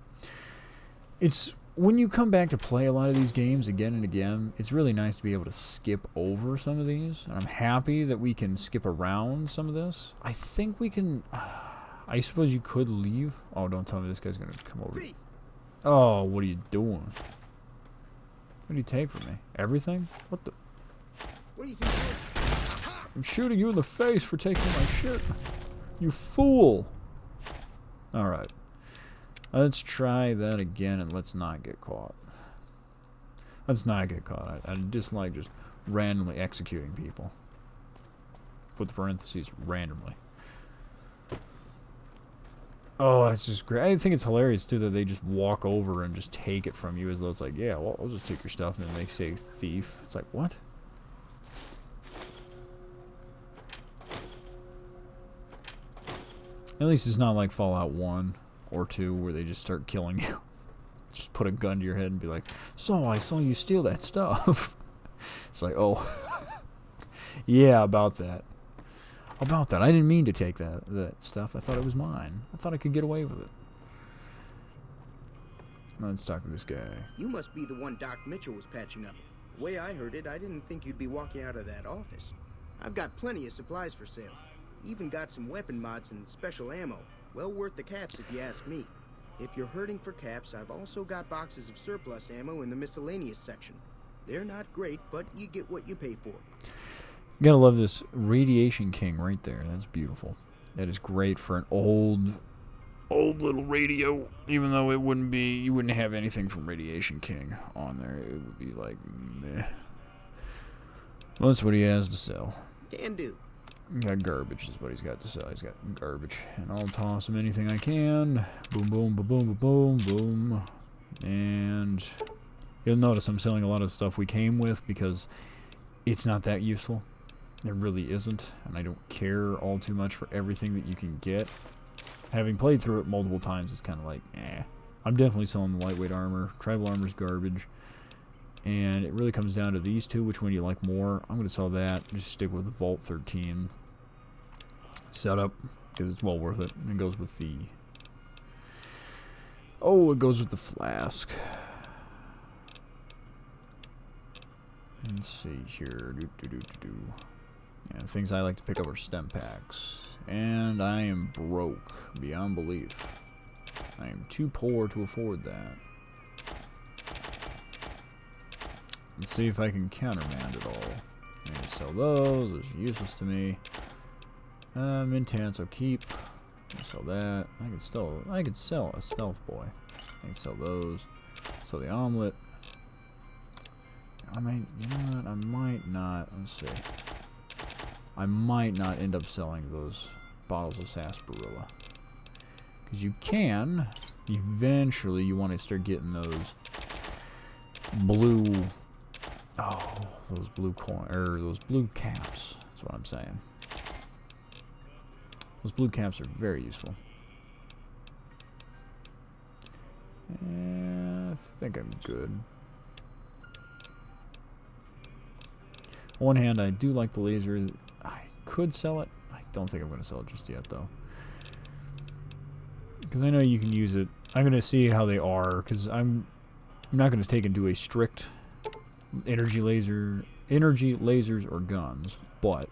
it's when you come back to play a lot of these games again and again, it's really nice to be able to skip over some of these. And I'm happy that we can skip around some of this. I think we can. I suppose you could leave. Oh, don't tell me this guy's gonna come over. Oh, what are you doing? What do you take from me? Everything? What the? What do you think? I'm shooting you in the face for taking my shit. You fool. Alright. Let's try that again and let's not get caught. Let's not get caught. I dislike just randomly executing people. Put the parentheses randomly. Oh, that's just great. I think it's hilarious too that they just walk over and just take it from you as though it's like, yeah, well, I'll just take your stuff, and then they say thief. It's like, what? At least it's not like Fallout 1 or 2 where they just start killing you. Just put a gun to your head and be like, so I saw you steal that stuff. It's like, oh. Yeah, about that. About that. I didn't mean to take that stuff. I thought it was mine. I thought I could get away with it. Let's talk to this guy. You must be the one Doc Mitchell was patching up. The way I heard it, I didn't think you'd be walking out of that office. I've got plenty of supplies for sale. Even got some weapon mods and special ammo. Well worth the caps if you ask me. If you're hurting for caps, I've also got boxes of surplus ammo in the miscellaneous section. They're not great, but you get what you pay for. You gotta love this Radiation King right there. That's beautiful. That is great for an old little radio. Even though it wouldn't be, you wouldn't have anything from Radiation King on there. It would be like, meh. Well, that's what he has to sell. Can do. Got garbage is what he's got to sell. He's got garbage. And I'll toss him anything I can. Boom, boom, boom, boom, boom, boom. And you'll notice I'm selling a lot of stuff we came with because it's not that useful. It really isn't. And I don't care all too much for everything that you can get. Having played through it multiple times, it's kind of like, eh. I'm definitely selling the lightweight armor. Tribal armor's garbage. And it really comes down to these two. Which one do you like more? I'm going to sell that. Just stick with the Vault 13 setup because it's well worth it. And it goes with the... Oh, it goes with the flask. Let's see here. Yeah, things I like to pick up are stem packs. And I am broke beyond belief. I am too poor to afford that. Let's see if I can countermand it all. I'm gonna sell those. Those are useless to me. Mintants I'll keep. I'll sell that. I could sell a stealth boy. I can sell those. Sell the omelet. I mean, you know what? I might not. Let's see. I might not end up selling those bottles of sarsaparilla. Because you can. Eventually, you want to start getting those blue... Oh, those blue those blue caps. That's what I'm saying. Those blue caps are very useful. I think I'm good. On one hand, I do like the laser. I could sell it. I don't think I'm going to sell it just yet, though. Because I know you can use it. I'm going to see how they are, because I'm not going to take and do a strict energy lasers or guns, but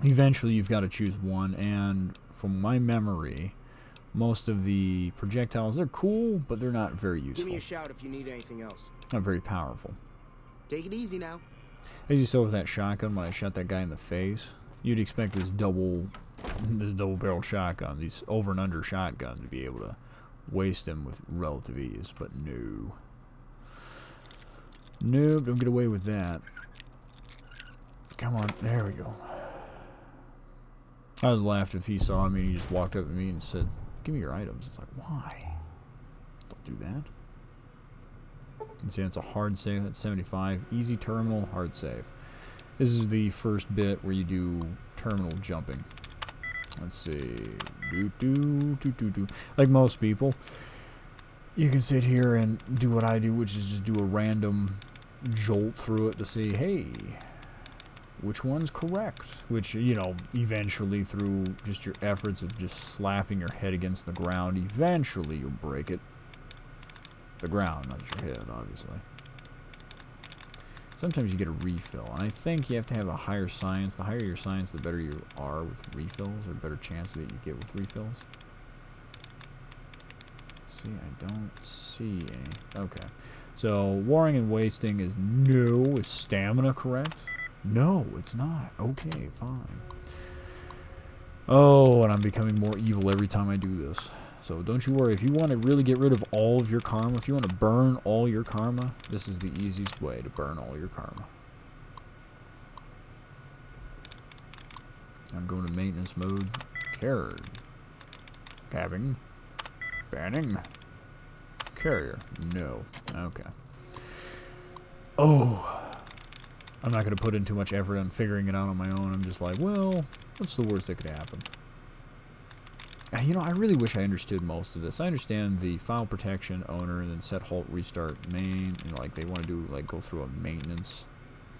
eventually you've got to choose one, and from my memory, most of the projectiles, they're cool, but they're not very useful. Give me a shout if you need anything else. Not very powerful. Take it easy now. As you saw with that shotgun when I shot that guy in the face, you'd expect this double barrel shotgun, these over and under shotgun, to be able to waste him with relative ease, but no. Nope, don't get away with that. Come on, there we go. I would have laughed if he saw me and he just walked up to me and said, "Give me your items." It's like, why? Don't do that. And see, it's a hard save. That's 75. Easy terminal, hard save. This is the first bit where you do terminal jumping. Let's see. Like most people, you can sit here and do what I do, which is just do a random jolt through it to see, hey, which one's correct? Which, you know, eventually through just your efforts of just slapping your head against the ground, eventually you'll break it. The ground, not your head, obviously. Sometimes you get a refill, and I think you have to have a higher science. The higher your science, the better you are with refills, or better chance that you get with refills. See, I don't see any. Okay. So, warring and wasting is no. Is stamina correct? No, it's not. Okay, fine. Oh, and I'm becoming more evil every time I do this. So don't you worry. If you want to really get rid of all of your karma, if you want to burn all your karma, this is the easiest way to burn all your karma. I'm going to maintenance mode. Carrier. Cabbing. Banning. Carrier. No. Okay. Oh. I'm not going to put in too much effort on figuring it out on my own. I'm just like, well, what's the worst that could happen? You know, I really wish I understood most of this. I understand the file protection, owner, and then set, halt, restart, main. And like they want to do, like, go through a maintenance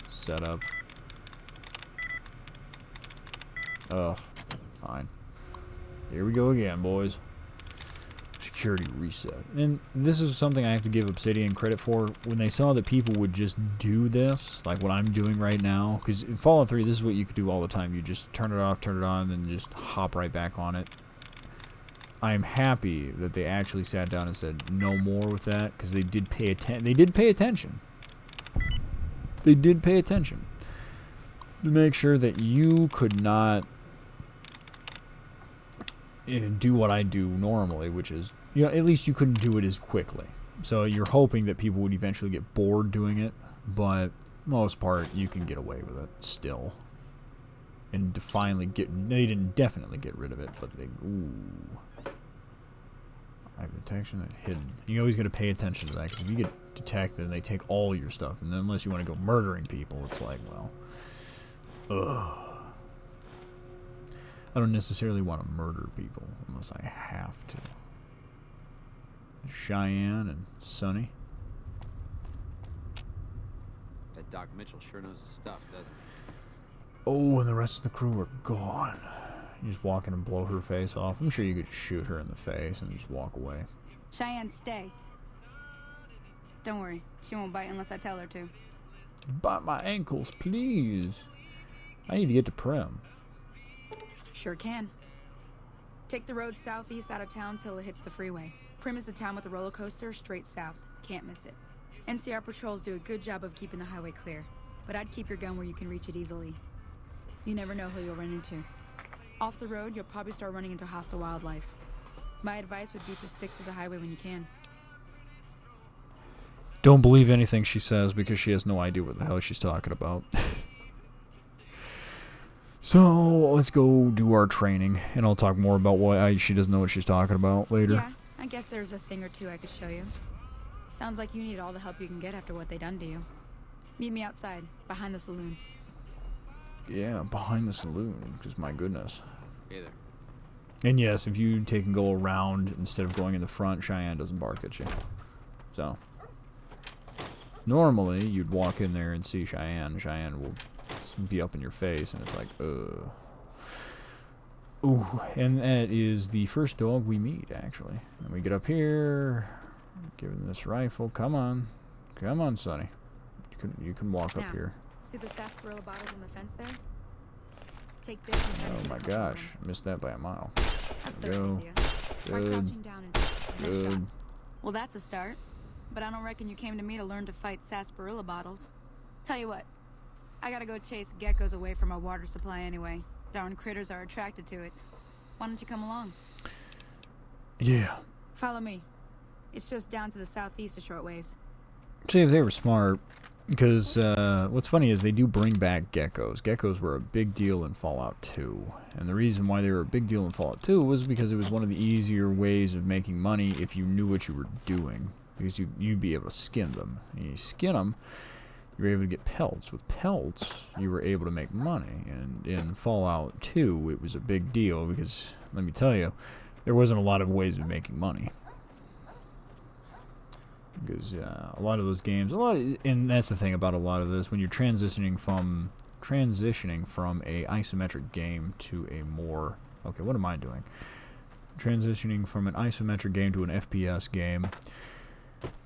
setup. Ugh. Fine. Here we go again, boys. Security reset. And this is something I have to give Obsidian credit for. When they saw that people would just do this, like what I'm doing right now, because in Fallout 3, this is what you could do all the time. You just turn it off, turn it on, and just hop right back on it. I am happy that they actually sat down and said no more with that, because they did pay attention. They did pay attention. They did pay attention to make sure that you could not do what I do normally, which is, you know, at least you couldn't do it as quickly. So you're hoping that people would eventually get bored doing it, but most part, you can get away with it still. And they didn't definitely get rid of it, but they, ooh. Eye detection and hidden. You always got to pay attention to that, because if you get detected, they take all your stuff, and then unless you want to go murdering people, it's like, well, ugh. I don't necessarily want to murder people, unless I have to. Cheyenne and Sonny. That Doc Mitchell sure knows his stuff, doesn't he? Oh, and the rest of the crew are gone. You just walk in and blow her face off. I'm sure you could shoot her in the face and just walk away. Cheyenne, stay. Don't worry, she won't bite unless I tell her to. Bite my ankles, please. I need to get to Prim. Sure can. Take the road southeast out of town till it hits the freeway. Prim is the town with the roller coaster straight south. Can't miss it. NCR patrols do a good job of keeping the highway clear, but I'd keep your gun where you can reach it easily. You never know who you'll run into. Off the road, you'll probably start running into hostile wildlife. My advice would be to stick to the highway when you can. Don't believe anything she says because she has no idea what the hell she's talking about. So, let's go do our training, and I'll talk more about why she doesn't know what she's talking about later. Yeah, I guess there's a thing or two I could show you. Sounds like you need all the help you can get after what they done to you. Meet me outside, behind the saloon. Yeah, behind the saloon, because my goodness. Hey there. And yes, if you take and go around instead of going in the front, Cheyenne doesn't bark at you. So, normally, you'd walk in there and see Cheyenne. Cheyenne will be up in your face, and it's like, Ooh, and that is the first dog we meet, actually. And we get up here, give him this rifle. Come on. Come on, Sonny. You can walk up here. See the sarsaparilla bottles on the fence there? Take this and Oh my gosh, I missed that by a mile. That's There we the go. idea. Try Good. crouching down and Good. shot. Well, that's a start. But I don't reckon you came to me to learn to fight sarsaparilla bottles. Tell you what, I gotta go chase geckos away from our water supply anyway. Darn critters are attracted to it. Why don't you come along? Yeah. Follow me. It's just down to the southeast a short ways. See, if they were smart, because what's funny is they do bring back geckos. Geckos were a big deal in Fallout 2. And the reason why they were a big deal in Fallout 2 was because it was one of the easier ways of making money if you knew what you were doing. Because you'd be able to skin them. And you skin them, you were able to get pelts. With pelts, you were able to make money. And in Fallout 2, it was a big deal because, let me tell you, there wasn't a lot of ways of making money. Because a lot of those games, and that's the thing about a lot of this, when you're transitioning from a isometric game to a more, okay, what am I doing? Transitioning from an isometric game to an FPS game,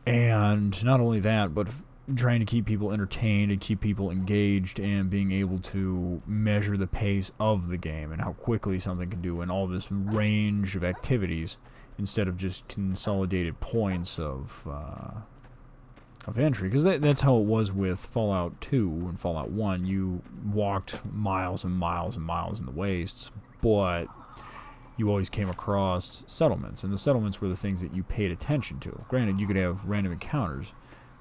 and not only that, but trying to keep people entertained and keep people engaged and being able to measure the pace of the game and how quickly something can do and all this range of activities, instead of just consolidated points of entry. Because that's how it was with Fallout 2 and Fallout 1. You walked miles and miles and miles in the wastes, but you always came across settlements. And the settlements were the things that you paid attention to. Granted, you could have random encounters,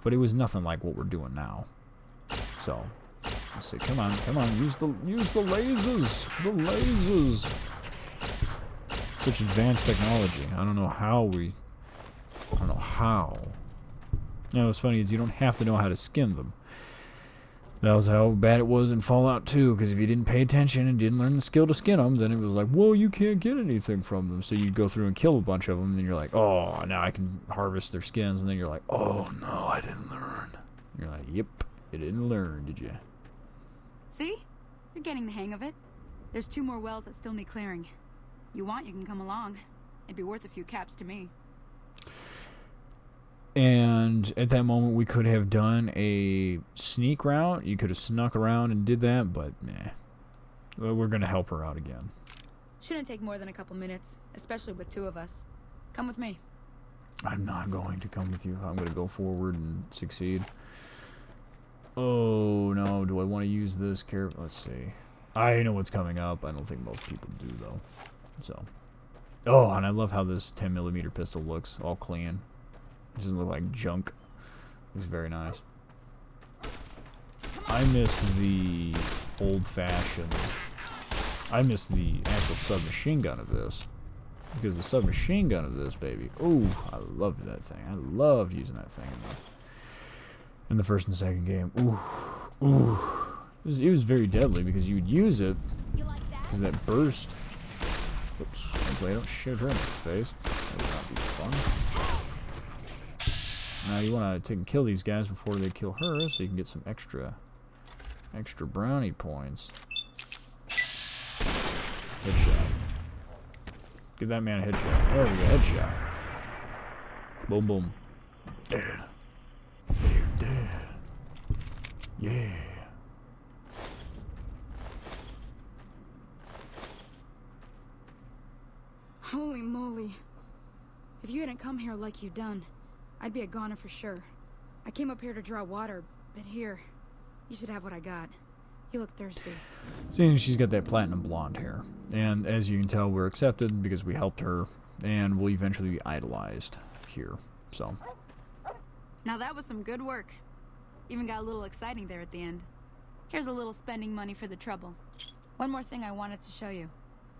but it was nothing like what we're doing now. So, let's see. Come on, use the lasers! The lasers! Such advanced technology. I don't know how. You know, what's funny is you don't have to know how to skin them. That was how bad it was in Fallout 2, because if you didn't pay attention and didn't learn the skill to skin them, then it was like, well, you can't get anything from them. So you'd go through and kill a bunch of them, and then you're like, oh, now I can harvest their skins. And then you're like, oh, no, I didn't learn. And you're like, yep, you didn't learn, did you? See? You're getting the hang of it. There's 2 more wells that still need clearing. You want, you can come along. It'd be worth a few caps to me. And at that moment, we could have done a sneak route. You could have snuck around and did that, but nah. Well, we're going to help her out again. Shouldn't take more than a couple minutes, especially with 2 of us. Come with me. I'm not going to come with you. I'm going to go forward and succeed. Oh, no. Do I want to use this character? Let's see. I know what's coming up. I don't think most people do, though. So. Oh, and I love how this 10mm pistol looks. All clean. It doesn't look like junk. Looks very nice. I miss the old-fashioned... I miss the actual submachine gun of this. Because the submachine gun of this, baby... Ooh, I loved that thing. I loved using that thing in the first and second game. Ooh. Ooh. It was very deadly because you would use it because that burst. Oops. Hopefully I don't shoot her in the face. That would not be fun. Now you want to take and kill these guys before they kill her so you can get some extra brownie points. Headshot. Give that man a headshot. There we go, headshot. Boom, boom. Dead. They're dead. Yeah. Holy moly. If you hadn't come here like you done, I'd be a goner for sure. I came up here to draw water, but here, you should have what I got. You look thirsty. Seeing she's got that platinum blonde hair. And as you can tell, we're accepted because we helped her, and we'll eventually be idolized here. So. Now that was some good work. Even got a little exciting there at the end. Here's a little spending money for the trouble. One more thing I wanted to show you.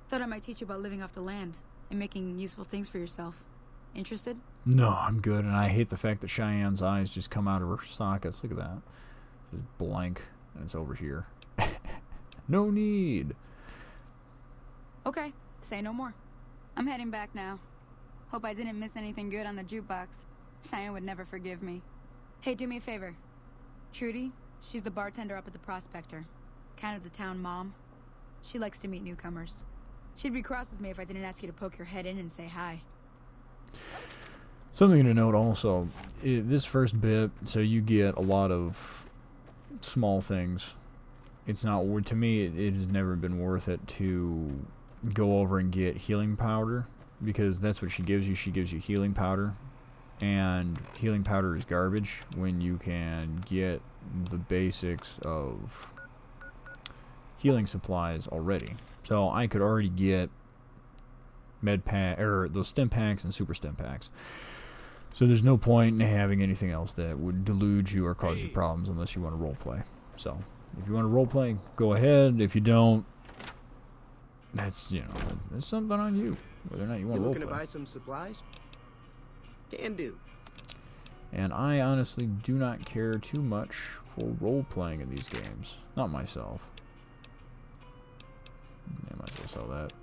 Thought I might teach you about living off the land and making useful things for yourself. Interested? No, I'm good, and I hate the fact that Cheyenne's eyes just come out of her sockets. Look at that. Just blank, and it's over here. No need. Okay, say no more. I'm heading back now. Hope I didn't miss anything good on the jukebox. Cheyenne would never forgive me. Hey, do me a favor. Trudy, she's the bartender up at the Prospector. Kind of the town mom. She likes to meet newcomers. She'd be cross with me if I didn't ask you to poke your head in and say hi. Something to note also, this first bit, so you get a lot of small things. It's not, to me, it has never been worth it to go over and get healing powder, because that's what she gives you. She gives you healing powder, and healing powder is garbage when you can get the basics of healing supplies already. So I could already get med pack, or those stim packs and super stim packs. So there's no point in having anything else that would delude you or cause you problems unless you want to roleplay. So if you want to roleplay, go ahead. If you don't, that's, you know, that's something on you, whether or not you want to roleplay. You looking to buy some supplies? Can do. And I honestly do not care too much for roleplaying in these games. Not myself. I might as well sell that.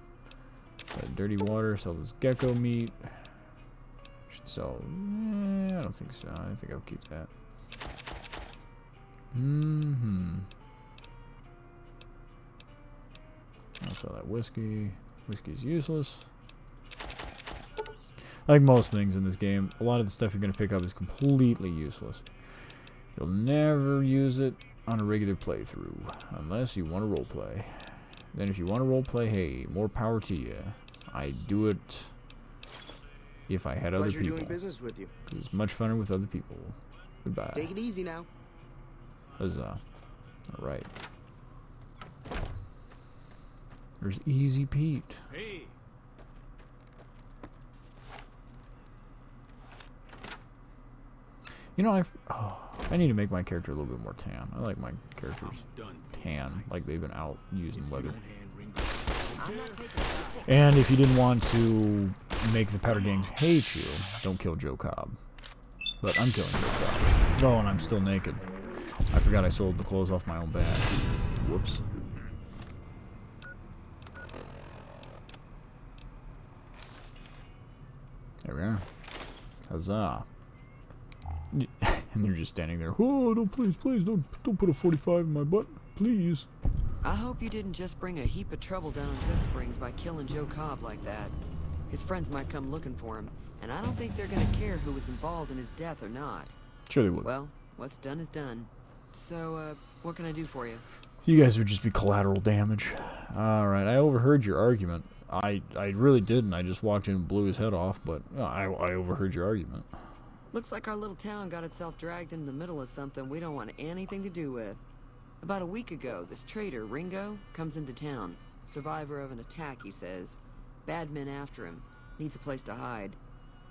Dirty water, sell this gecko meat. Should sell. I don't think so. I think I'll keep that. I'll sell that whiskey. Whiskey's useless. Like most things in this game, a lot of the stuff you're going to pick up is completely useless. You'll never use it on a regular playthrough unless you want to roleplay. Then if you want to roleplay, hey, more power to you. I'd do it if I had other Pleasure people. Doing business with you. It's much funner with other people. Goodbye. Take it easy now. Huzzah. Alright. There's Easy Pete. Hey. You know, I need to make my character a little bit more tan. I like my characters tan, like they've been out using leather. And if you didn't want to make the Powder Gangs hate you, don't kill Joe Cobb. But I'm killing Joe Cobb. Oh, and I'm still naked. I forgot I sold the clothes off my own back. Whoops. There we are. Huzzah. And they're just standing there. Oh, don't, please, don't put a 45 in my butt, please. I hope you didn't just bring a heap of trouble down on Good Springs by killing Joe Cobb like that. His friends might come looking for him, and I don't think they're gonna care who was involved in his death or not. Sure they would. Well, what's done is done. So, what can I do for you? You guys would just be collateral damage. Alright, I overheard your argument. I really didn't. I just walked in and blew his head off, but I overheard your argument. Looks like our little town got itself dragged in the middle of something we don't want anything to do with. About a week ago, this trader, Ringo, comes into town. Survivor of an attack, he says. Bad men after him. Needs a place to hide.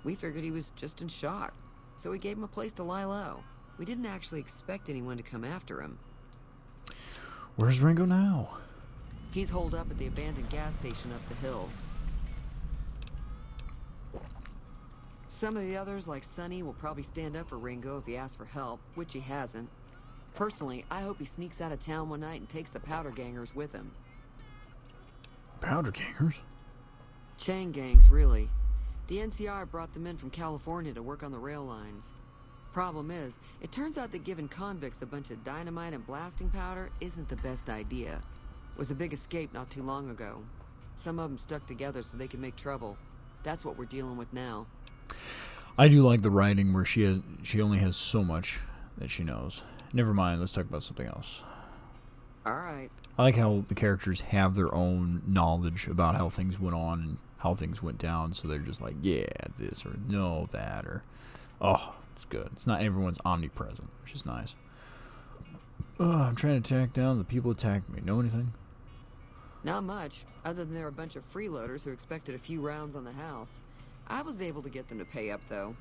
We figured he was just in shock, so we gave him a place to lie low. We didn't actually expect anyone to come after him. Where's Ringo now? He's holed up at the abandoned gas station up the hill. Some of the others, like Sonny, will probably stand up for Ringo if he asks for help, which he hasn't. Personally, I hope he sneaks out of town one night and takes the powder gangers with him. Powder gangers? Chain gangs, really. The NCR brought them in from California to work on the rail lines. Problem is, it turns out that giving convicts a bunch of dynamite and blasting powder isn't the best idea. It was a big escape not too long ago. Some of them stuck together so they could make trouble. That's what we're dealing with now. I do like the writing where she only has so much that she knows. Never mind, let's talk about something else. Alright. I like how the characters have their own knowledge about how things went on and how things went down, so they're just like, yeah, this, or no, that, or, oh, it's good. It's not everyone's omnipresent, which is nice. I'm trying to track down the people attacking me. Know anything? Not much, other than they're a bunch of freeloaders who expected a few rounds on the house. I was able to get them to pay up, though.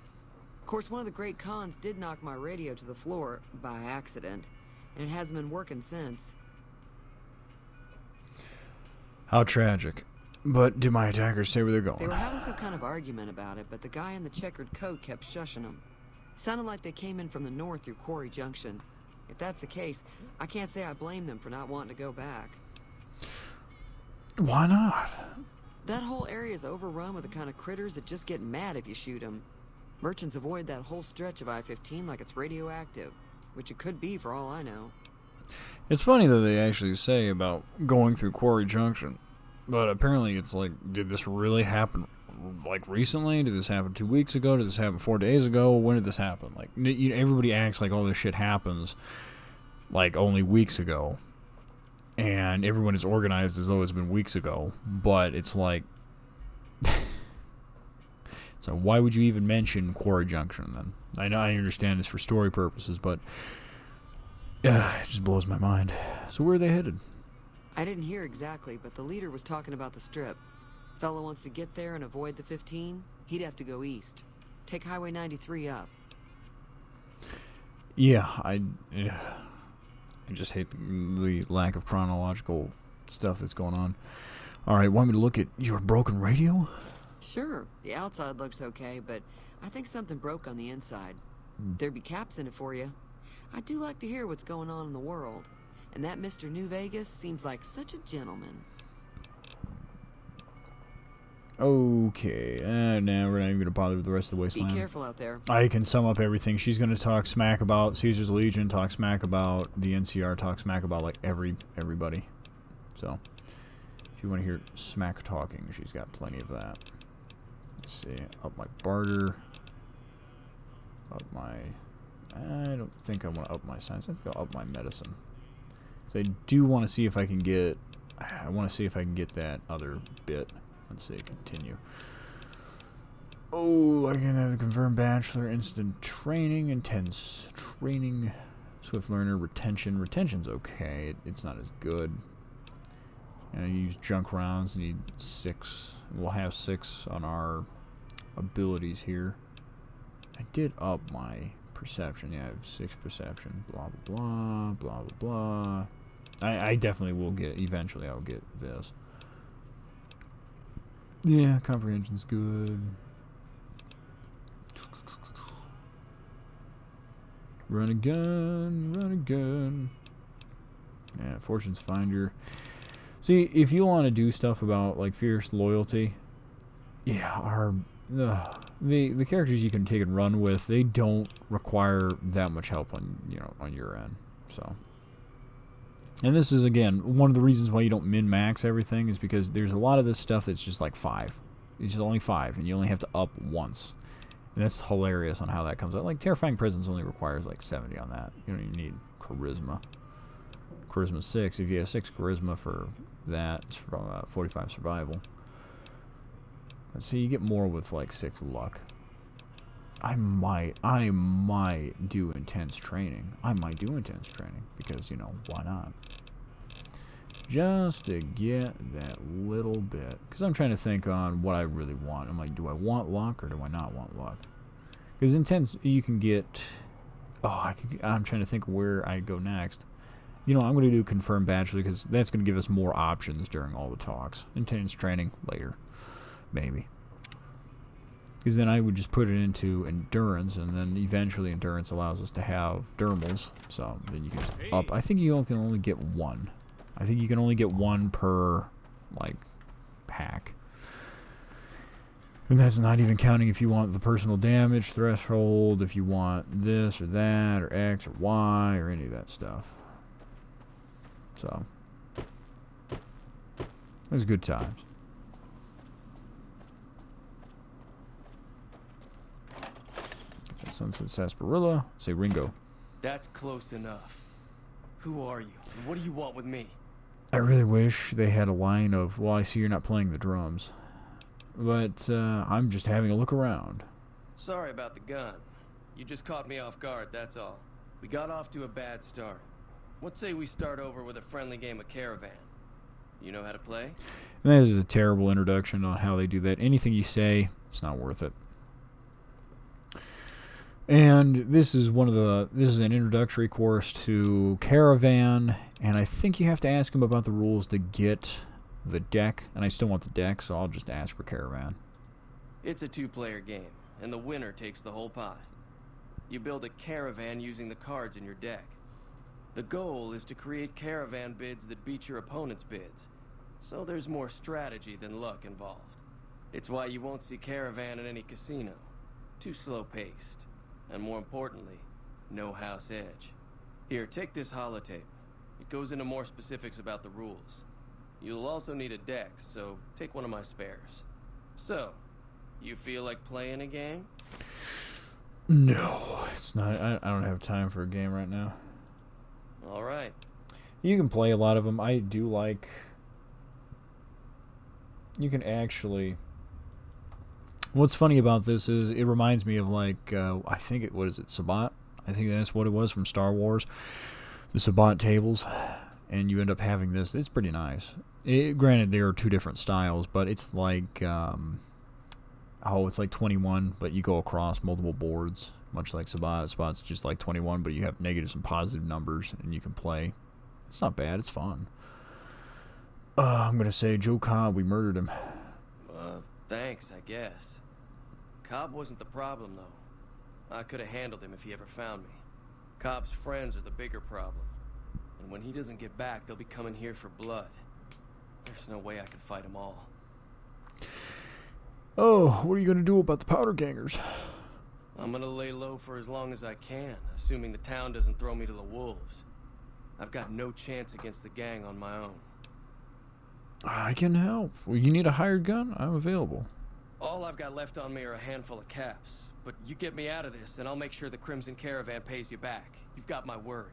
Of course, one of the great cons did knock my radio to the floor by accident, and it hasn't been working since. How tragic. But did my attackers say where they're going? They were having some kind of argument about it, but the guy in the checkered coat kept shushing them. Sounded like they came in from the north through Quarry Junction. If that's the case, I can't say I blame them for not wanting to go back. Why not? That whole area is overrun with the kind of critters that just get mad if you shoot them. Merchants avoid that whole stretch of I-15 like it's radioactive, which it could be for all I know. It's funny that they actually say about going through Quarry Junction, but apparently it's like, did this really happen, like, recently? Did this happen 2 weeks ago? Did this happen 4 days ago? When did this happen? Like, everybody acts like all this shit happens, like, only weeks ago, and everyone is organized as though it's been weeks ago, but it's like, so why would you even mention Quarry Junction then? I know, I understand it's for story purposes, but it just blows my mind. So where are they headed? I didn't hear exactly, but the leader was talking about the Strip. Fella wants to get there and avoid the 15, he'd have to go east. Take Highway 93 up. Yeah, I just hate the lack of chronological stuff that's going on. Alright, want me to look at your broken radio? Sure, the outside looks okay, but I think something broke on the inside. There'd be caps in it for you. I do like to hear what's going on in the world. And that Mr. New Vegas seems like such a gentleman. Okay, now we're not even going to bother with the rest of the wasteland. Be careful out there. I can sum up everything. She's going to talk smack about Caesar's Legion, talk smack about the NCR, talk smack about, like, everybody. So, if you want to hear smack talking, she's got plenty of that. Let's see, up my barter. Up my... I don't think I want to up my science. I think I'll up my medicine. So I do want to see if I can get... I want to see if I can get that other bit. Let's see, continue. Oh, I can have the confirmed bachelor, instant training, intense training, swift learner, retention. Retention's okay. It's not as good. And I use junk rounds. Need 6. We'll have 6 on our abilities here. I did up my perception. Yeah, I have 6 perception. Blah, blah, blah, blah, blah. I definitely will get, eventually I'll get this. Yeah, comprehension's good. Run a gun, run a gun. Yeah, fortune's finder. See, if you want to do stuff about, like, fierce loyalty, yeah, the characters you can take and run with, they don't require that much help on, on your end. So, and this is, again, one of the reasons why you don't min-max everything is because there's a lot of this stuff that's just like 5. It's just only 5, and you only have to up once. And that's hilarious on how that comes out. Like, Terrifying Prisons only requires like 70 on that. You don't even need charisma. Charisma 6. If you have 6 charisma for that, it's from 45 survival. Let's see, you get more with like 6 luck. I might do intense training. I might do intense training because, why not? Just to get that little bit. Because I'm trying to think on what I really want. I'm like, do I want luck or do I not want luck? Because intense, you can get... Oh, I'm trying to think where I go next. You know, I'm going to do confirmed bachelor because that's going to give us more options during all the talks. Intense training later, maybe. Because then I would just put it into endurance, and then eventually endurance allows us to have dermals. So then you can just up. I think you can only get one. I think you can only get one per, like, pack. And that's not even counting if you want the personal damage threshold, if you want this or that, or X or Y, or any of that stuff. So, it was good times. Sunset Sarsaparilla. Say Ringo. That's close enough. Who are you? And what do you want with me? I really wish they had a line of, well, I see you're not playing the drums. But I'm just having a look around. Sorry about the gun. You just caught me off guard, that's all. We got off to a bad start. Let's say we start over with a friendly game of Caravan. You know how to play? And that is a terrible introduction on how they do that. Anything you say, it's not worth it. And this is an introductory course to Caravan, and I think you have to ask him about the rules to get the deck, and I still want the deck, so I'll just ask for Caravan. It's a 2-player game, and the winner takes the whole pie. You build a caravan using the cards in your deck. The goal is to create caravan bids that beat your opponent's bids, so there's more strategy than luck involved. It's why you won't see Caravan in any casino. Too slow-paced. And more importantly, no house edge. Here, take this holotape. It goes into more specifics about the rules. You'll also need a deck, so take one of my spares. So, you feel like playing a game? No, it's not. I don't have time for a game right now. All right. You can play a lot of them. I do like... You can actually... What's funny about this is it reminds me of, like, I think what is it, Sabbat? I think that's what it was from Star Wars. The Sabbat tables. And you end up having this. It's pretty nice. Granted, there are two different styles, but it's like, it's like 21, but you go across multiple boards, much like Sabbat. Sabbat's just like 21, but you have negatives and positive numbers, and you can play. It's not bad. It's fun. I'm going to say Joe Cobb, we murdered him. Thanks, I guess. Cobb wasn't the problem, though. I could have handled him if he ever found me. Cobb's friends are the bigger problem. And when he doesn't get back, they'll be coming here for blood. There's no way I can fight them all. Oh, what are you going to do about the powder gangers? I'm going to lay low for as long as I can, assuming the town doesn't throw me to the wolves. I've got no chance against the gang on my own. I can help. Well, you need a hired gun? I'm available. All I've got left on me are a handful of caps. But you get me out of this, and I'll make sure the Crimson Caravan pays you back. You've got my word.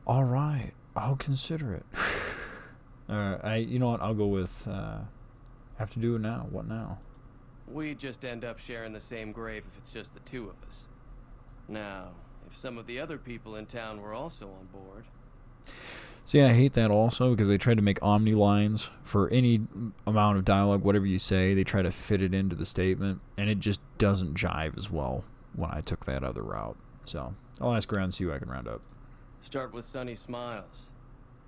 All right. I'll consider it. You know what? I'll go with, have to do it now. What now? We just end up sharing the same grave if it's just the two of us. Now, if some of the other people in town were also on board... See, I hate that also because they try to make omni lines for any amount of dialogue, whatever you say. They try to fit it into the statement, and it just doesn't jive as well when I took that other route. So I'll ask around and see who I can round up. Start with Sunny Smiles.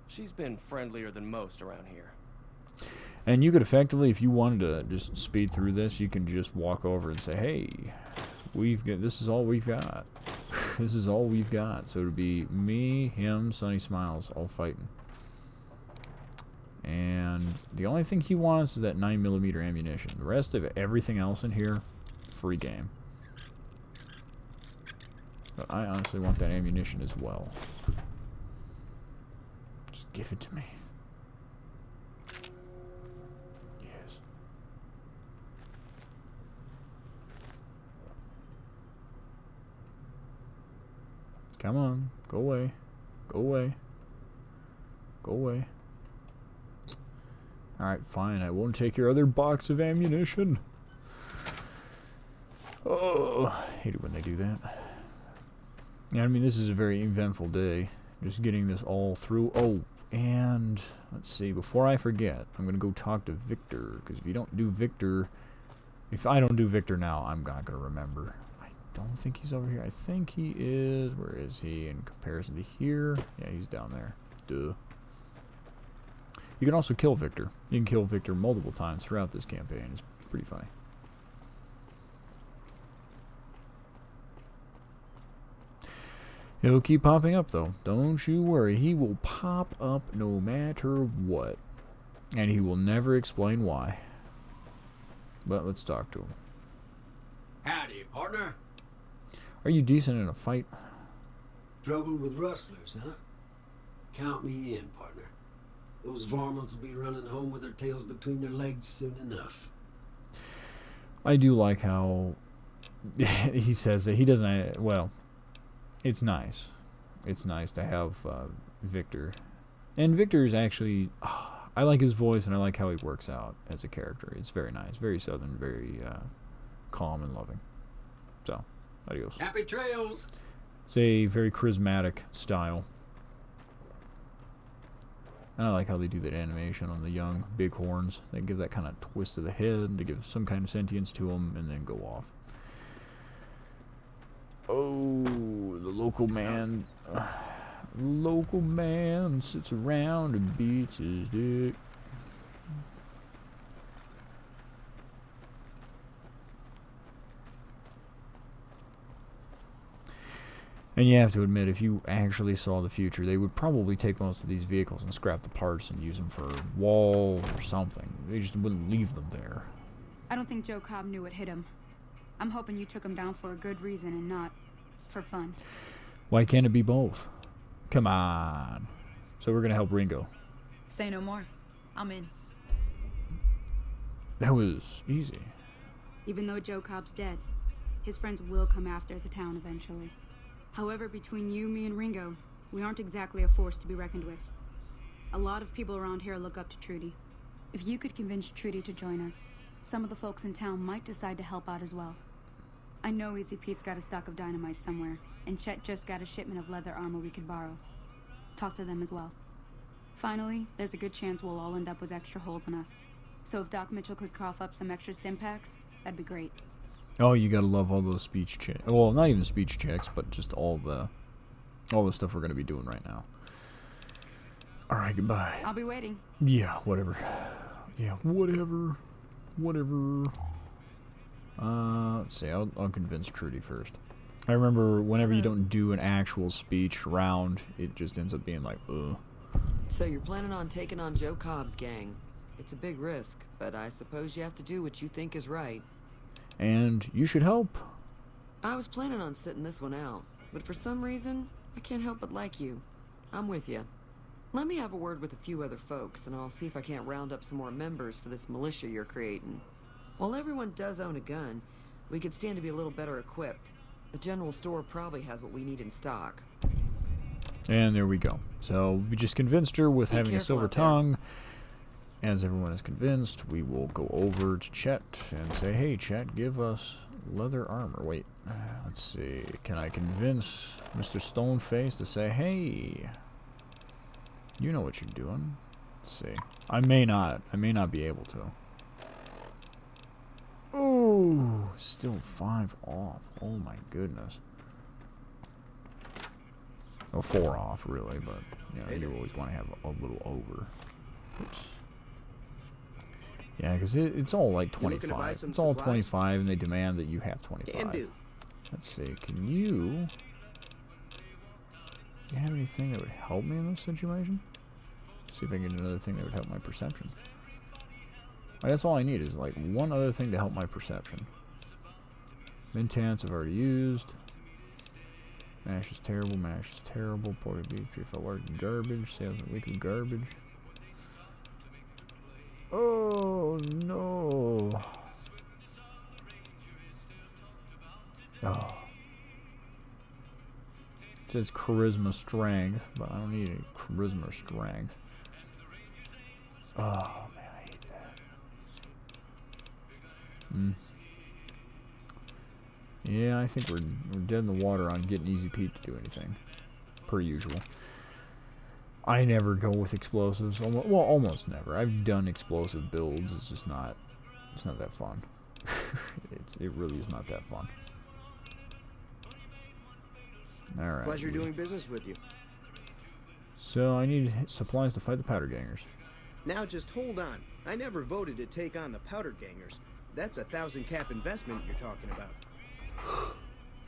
She's been friendlier than most around here. And you could effectively, if you wanted to just speed through this, you can just walk over and say, hey, this is all we've got. This is all we've got. So it'd be me, him, Sunny Smiles, all fighting. And the only thing he wants is that 9mm ammunition. The rest of everything else in here, free game. But I honestly want that ammunition as well. Just give it to me. Yes. Come on. Go away. Go away. Go away. Alright, fine. I won't take your other box of ammunition. Oh, I hate it when they do that. Yeah, I mean, this is a very eventful day. Just getting this all through. Oh, and let's see. Before I forget, I'm going to go talk to Victor. Because if you don't do Victor... If I don't do Victor now, I'm not going to remember. I don't think he's over here. I think he is. Where is he in comparison to here? Yeah, he's down there. Duh. You can also kill Victor. You can kill Victor multiple times throughout this campaign. It's pretty funny. He'll keep popping up, though. Don't you worry. He will pop up no matter what. And he will never explain why. But let's talk to him. Howdy, partner. Are you decent in a fight? Trouble with rustlers, huh? Count me in, partner. Those varmints will be running home with their tails between their legs soon enough. I do like how he says that he doesn't... Well, it's nice. It's nice to have Victor. And Victor is actually... I like his voice, and I like how he works out as a character. It's very nice. Very southern, very calm and loving. So, adios. Happy trails! It's a very charismatic style. And I like how they do that animation on the young bighorns. They give that kind of twist to the head to give some kind of sentience to them, and then go off. Oh, the local man... local man sits around and beats his dick. And you have to admit, if you actually saw the future, they would probably take most of these vehicles and scrap the parts and use them for walls or something. They just wouldn't leave them there. I don't think Joe Cobb knew what hit him. I'm hoping you took him down for a good reason and not for fun. Why can't it be both? Come on. So we're going to help Ringo. Say no more. I'm in. That was easy. Even though Joe Cobb's dead, his friends will come after the town eventually. However, between you, me, and Ringo, we aren't exactly a force to be reckoned with. A lot of people around here look up to Trudy. If you could convince Trudy to join us, some of the folks in town might decide to help out as well. I know Easy Pete's got a stock of dynamite somewhere, and Chet just got a shipment of leather armor we could borrow. Talk to them as well. Finally, there's a good chance we'll all end up with extra holes in us. So if Doc Mitchell could cough up some extra stim packs, that'd be great. Oh, you gotta love all those speech checks. Well, not even speech checks, but just all the stuff we're gonna be doing right now. All right, goodbye. I'll be waiting. Yeah, whatever. Yeah, whatever. Let's see. I'll convince Trudy first. I remember whenever you don't do an actual speech round, it just ends up being like, ugh. So you're planning on taking on Joe Cobb's gang. It's a big risk, but I suppose you have to do what you think is right. And you should help. I was planning on sitting this one out, but for some reason, I can't help but like you. I'm with you. Let me have a word with a few other folks, and I'll see if I can't round up some more members for this militia you're creating. While everyone does own a gun, we could stand to be a little better equipped. The general store probably has what we need in stock. And there we go. So we just convinced her with having a silver tongue. As everyone is convinced, we will go over to Chet and say, hey, Chet, give us leather armor. Wait, let's see. Can I convince Mr. Stoneface to say, hey, you know what you're doing? Let's see. I may not be able to. Ooh, still 5 off. Oh my goodness. Oh, 4 off, really, but you always want to have a little over. Oops. Yeah, because it's all like 25. It's all 25, and they demand that you have 25. Let's see. Can you have anything that would help me in this situation? Let's see if I can get another thing that would help my perception. That's all I need is like one other thing to help my perception. Mintants I've already used. Mash is terrible. Mash is terrible. Pork beef. Tree felt large garbage. Sales a week of garbage. Oh no. Oh. It says charisma strength, but I don't need any charisma or strength. Oh man, I hate that. Yeah, I think we're dead in the water on getting Easy Pete to do anything. Per usual. I never go with explosives. Well, almost never. I've done explosive builds. It's just not... It's not that fun. It really is not that fun. Alright. Pleasure doing business with you. So I need supplies to fight the powder gangers. Now just hold on. I never voted to take on the powder gangers. That's a 1,000 cap investment you're talking about.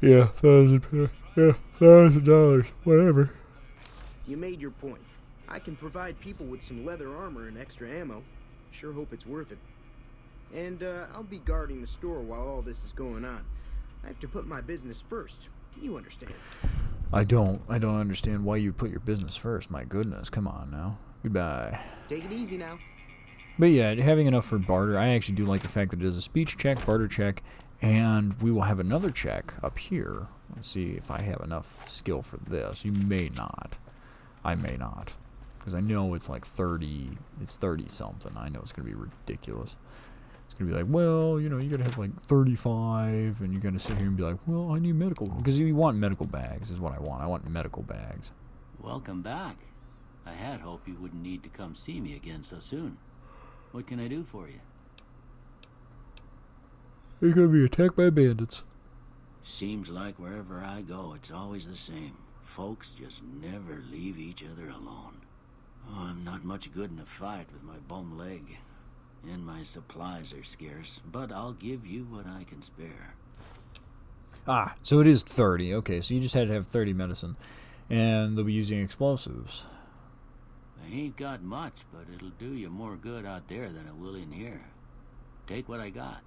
Yeah, $1,000, whatever. You made your point. I can provide people with some leather armor and extra ammo. Sure hope it's worth it. And I'll be guarding the store while all this is going on. I have to put my business first. You understand. I don't understand why you put your business first. My goodness, come on now. Goodbye. Take it easy now. But yeah, having enough for barter, I actually do like the fact that it is a speech check, barter check, and we will have another check up here. Let's see if I have enough skill for this. You may not. I may not. Because I know it's like 30, it's 30 something. I know it's going to be ridiculous. It's going to be like, well, you know, you got to have like 35, and you're going to sit here and be like, well, I need medical. Because you want medical bags is what I want. I want medical bags. Welcome back. I had hoped you wouldn't need to come see me again so soon. What can I do for you? You're going to be attacked by bandits. Seems like wherever I go, it's always the same. Folks just never leave each other alone. Oh, I'm not much good in a fight with my bum leg. And my supplies are scarce, but I'll give you what I can spare. Ah, so it is 30. Okay, so you just had to have 30 medicine. And they'll be using explosives. I ain't got much, but it'll do you more good out there than it will in here. Take what I got.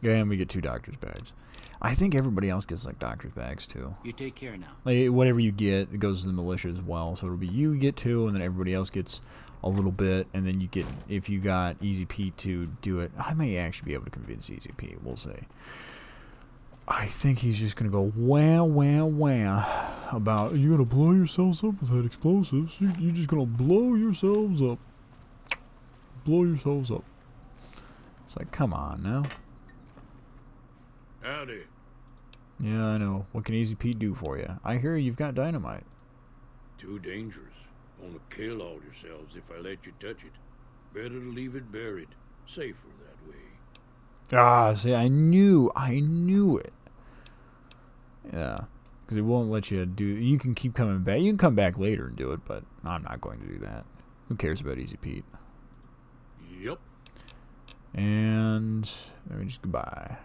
Yeah, and we get 2 doctor's bags. I think everybody else gets like doctor's bags too. You take care now. Like whatever you get, it goes to the militia as well. So it'll be you get 2, and then everybody else gets a little bit, and then you get, if you got Easy Pete to do it, I may actually be able to convince Easy Pete. We'll see. I think he's just gonna go wah wah wah about you're gonna blow yourselves up with that explosives. You're just gonna blow yourselves up. Blow yourselves up. It's like, come on now. Howdy. Yeah, I know. What can Easy Pete do for you? I hear you've got dynamite. Too dangerous. Gonna kill all yourselves if I let you touch it. Better to leave it buried. Safer that way. Ah, see, I knew it. Yeah, because it won't let you do. You can keep coming back. You can come back later and do it, but I'm not going to do that. Who cares about Easy Pete? Yep. And let me just goodbye.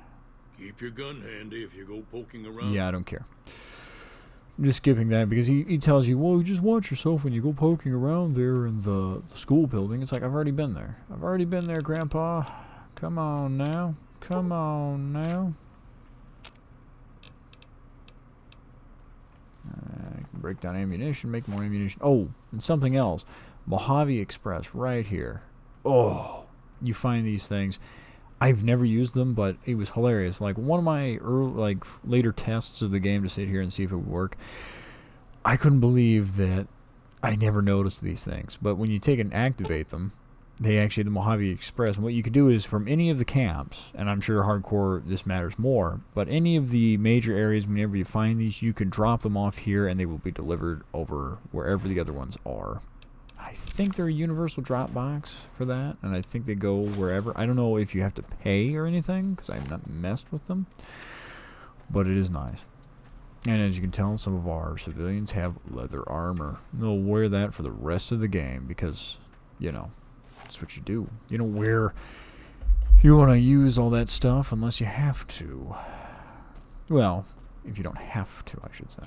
Keep your gun handy if you go poking around. Yeah, I don't care. I'm just skipping that because he tells you, well, you just watch yourself when you go poking around there in the school building. It's like, I've already been there. I've already been there, Grandpa. Come on now. Come on now. I can break down ammunition, make more ammunition. Oh, and something else. Mojave Express right here. Oh, you find these things. I've never used them, but it was hilarious. Like one of my later tests of the game to sit here and see if it would work, I couldn't believe that I never noticed these things. But when you take and activate them, they actually the Mojave Express. And what you could do is from any of the camps, and I'm sure hardcore this matters more, but any of the major areas, whenever you find these, you can drop them off here, and they will be delivered over wherever the other ones are. I think they're a universal drop box for that, and I think they go wherever. I don't know if you have to pay or anything, because I have not messed with them, but it is nice. And as you can tell, some of our civilians have leather armor. They'll wear that for the rest of the game, because, you know, that's what you do. You don't wear... You want to use all that stuff unless you have to. Well, if you don't have to, I should say.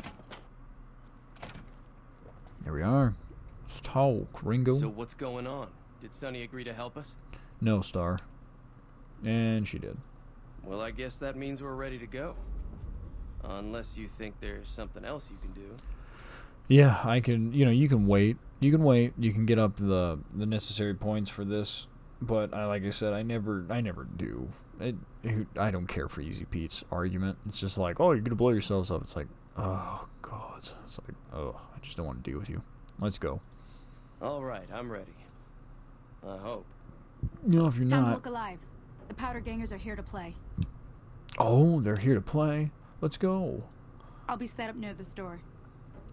There we are. Let's talk, Ringo. So what's going on? Did Sunny agree to help us? No, Star. And she did. Well, I guess that means we're ready to go. Unless you think there's something else you can do. Yeah, I can, you know, you can wait. You can wait. You can get up the necessary points for this. But like I said, I never do. I don't care for Easy Pete's argument. It's just like, oh, you're going to blow yourselves up. It's like, oh, God. It's like, oh, I just don't want to deal with you. Let's go. All right, I'm ready. I hope. You know, if you're Time to not... look alive. The powder gangers are here to play. Oh, they're here to play. Let's go. I'll be set up near the store.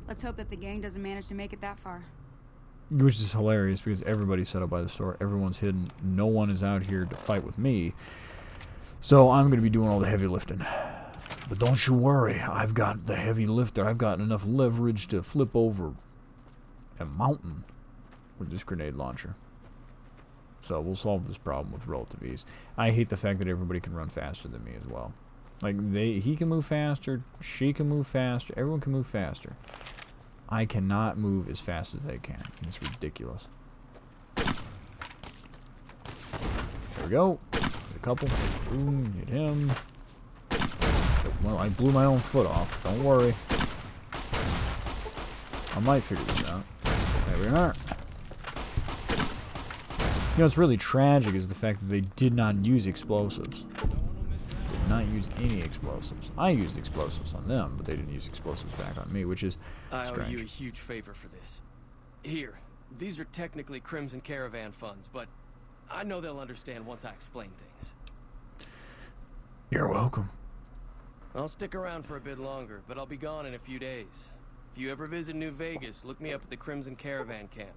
Let's hope that the gang doesn't manage to make it that far. Which is hilarious because everybody's set up by the store. Everyone's hidden. No one is out here to fight with me. So I'm going to be doing all the heavy lifting. But don't you worry, I've got the heavy lifter. I've got enough leverage to flip over a mountain with this grenade launcher. So we'll solve this problem with relative ease. I hate the fact that everybody can run faster than me as well. Like, he can move faster, she can move faster, everyone can move faster. I cannot move as fast as they can. It's ridiculous. There we go. Hit a couple. Boom, hit him. Well, I blew my own foot off. Don't worry. I might figure this out. There we are. You know, what's really tragic is the fact that they did not use explosives. Did not use any explosives. I used explosives on them, but they didn't use explosives back on me, which is strange. I owe you a huge favor for this. Here, these are technically Crimson Caravan funds, but I know they'll understand once I explain things. You're welcome. I'll stick around for a bit longer, but I'll be gone in a few days. If you ever visit New Vegas, look me up at the Crimson Caravan camp.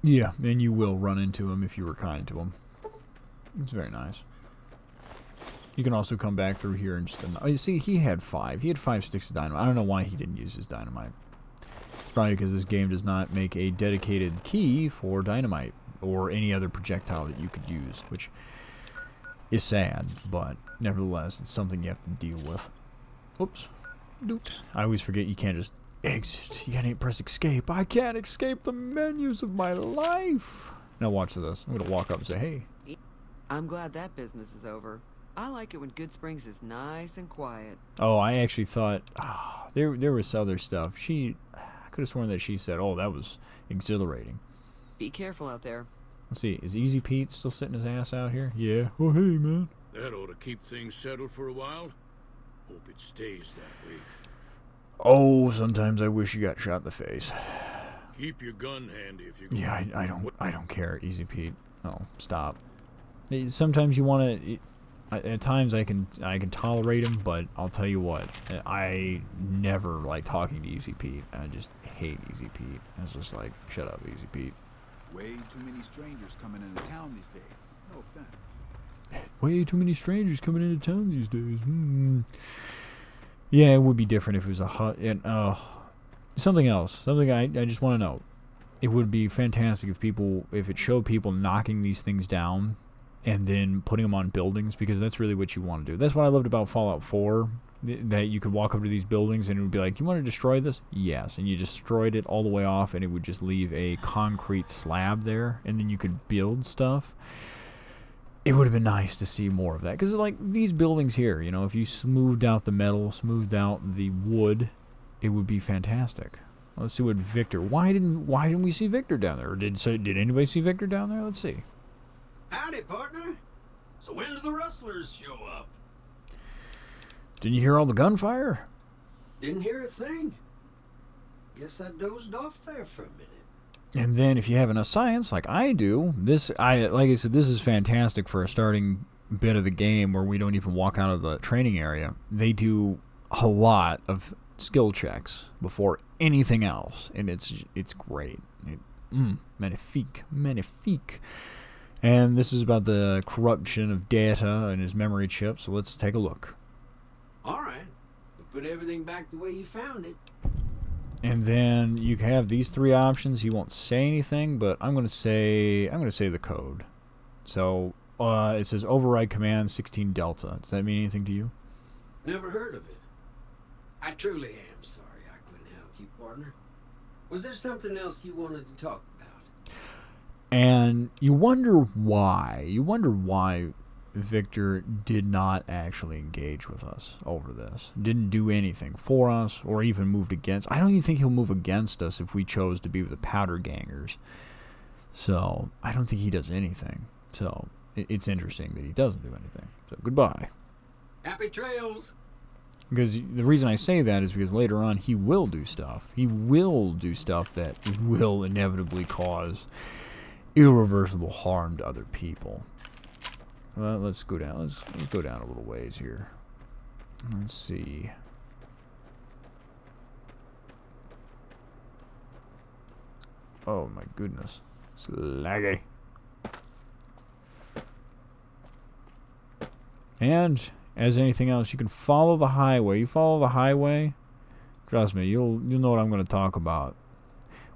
Yeah, and you will run into him if you were kind to him. It's very nice. You can also come back through here and just... you see, he had 5. He had 5 sticks of dynamite. I don't know why he didn't use his dynamite. It's probably because this game does not make a dedicated key for dynamite or any other projectile that you could use, which is sad, but nevertheless, it's something you have to deal with. Oops. Doot. I always forget you can't just exit. You can't press escape. I can't escape the menus of my life. Now watch this. I'm going to walk up and say, hey. I'm glad that business is over. I like it when Good Springs is nice and quiet. Oh, I actually thought there was other stuff. I could have sworn that she said, oh, that was exhilarating. Be careful out there. Let's see. Is Easy Pete still sitting his ass out here? Yeah. Oh, hey, man. That ought to keep things settled for a while. Hope it stays that way. Oh, sometimes I wish you got shot in the face. Keep your gun handy if you. Yeah, I don't care, Easy Pete. Oh, stop. Sometimes you want to. At times I can tolerate him, but I'll tell you what, I never like talking to Easy Pete. I just hate Easy Pete. It's just like, shut up, Easy Pete. Way too many strangers coming into town these days. No offense. Way too many strangers coming into town these days. Yeah, it would be different if it was a hut. And something else. Something I just want to know. It would be fantastic if it showed people knocking these things down and then putting them on buildings, because that's really what you want to do. That's what I loved about Fallout 4, that you could walk up to these buildings and it would be like, you want to destroy this? Yes. And you destroyed it all the way off and it would just leave a concrete slab there, and then you could build stuff. It would have been nice to see more of that, because like these buildings here, you know, if you smoothed out the metal, smoothed out the wood, it would be fantastic. Let's see what Victor. Why didn't we see Victor down there? Or did anybody see Victor down there? Let's see. Howdy, partner. So when do the rustlers show up? Didn't you hear all the gunfire? Didn't hear a thing. Guess I dozed off there for a minute. And then if you have enough science, like I do, like I said, this is fantastic for a starting bit of the game where we don't even walk out of the training area. They do a lot of skill checks before anything else, and it's great. Magnifique. And this is about the corruption of data and his memory chip, so let's take a look. All right. We'll put everything back the way you found it. And then you have these 3 options. He won't say anything, but I'm going to say the code. So it says override command 16 Delta. Does that mean anything to you? Never heard of it. I truly am sorry I couldn't help you, partner. Was there something else you wanted to talk about? And you wonder why. Victor did not actually engage with us over this. Didn't do anything for us or even moved against. I don't even think he'll move against us if we chose to be with the powder gangers. So I don't think he does anything. So it's interesting that he doesn't do anything. So goodbye. Happy trails. Because the reason I say that is because later on he will do stuff. He will do stuff that will inevitably cause irreversible harm to other people. Well, let's go down. Let's go down a little ways here. Let's see. Oh my goodness, it's laggy. And as anything else. You can follow the highway. You follow the highway, trust me, you'll know what I'm going to talk about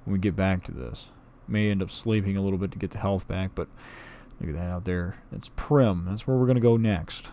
when we get back to this. May end up sleeping a little bit to get the health back, but look at that out there. That's Prim. That's where we're going to go next.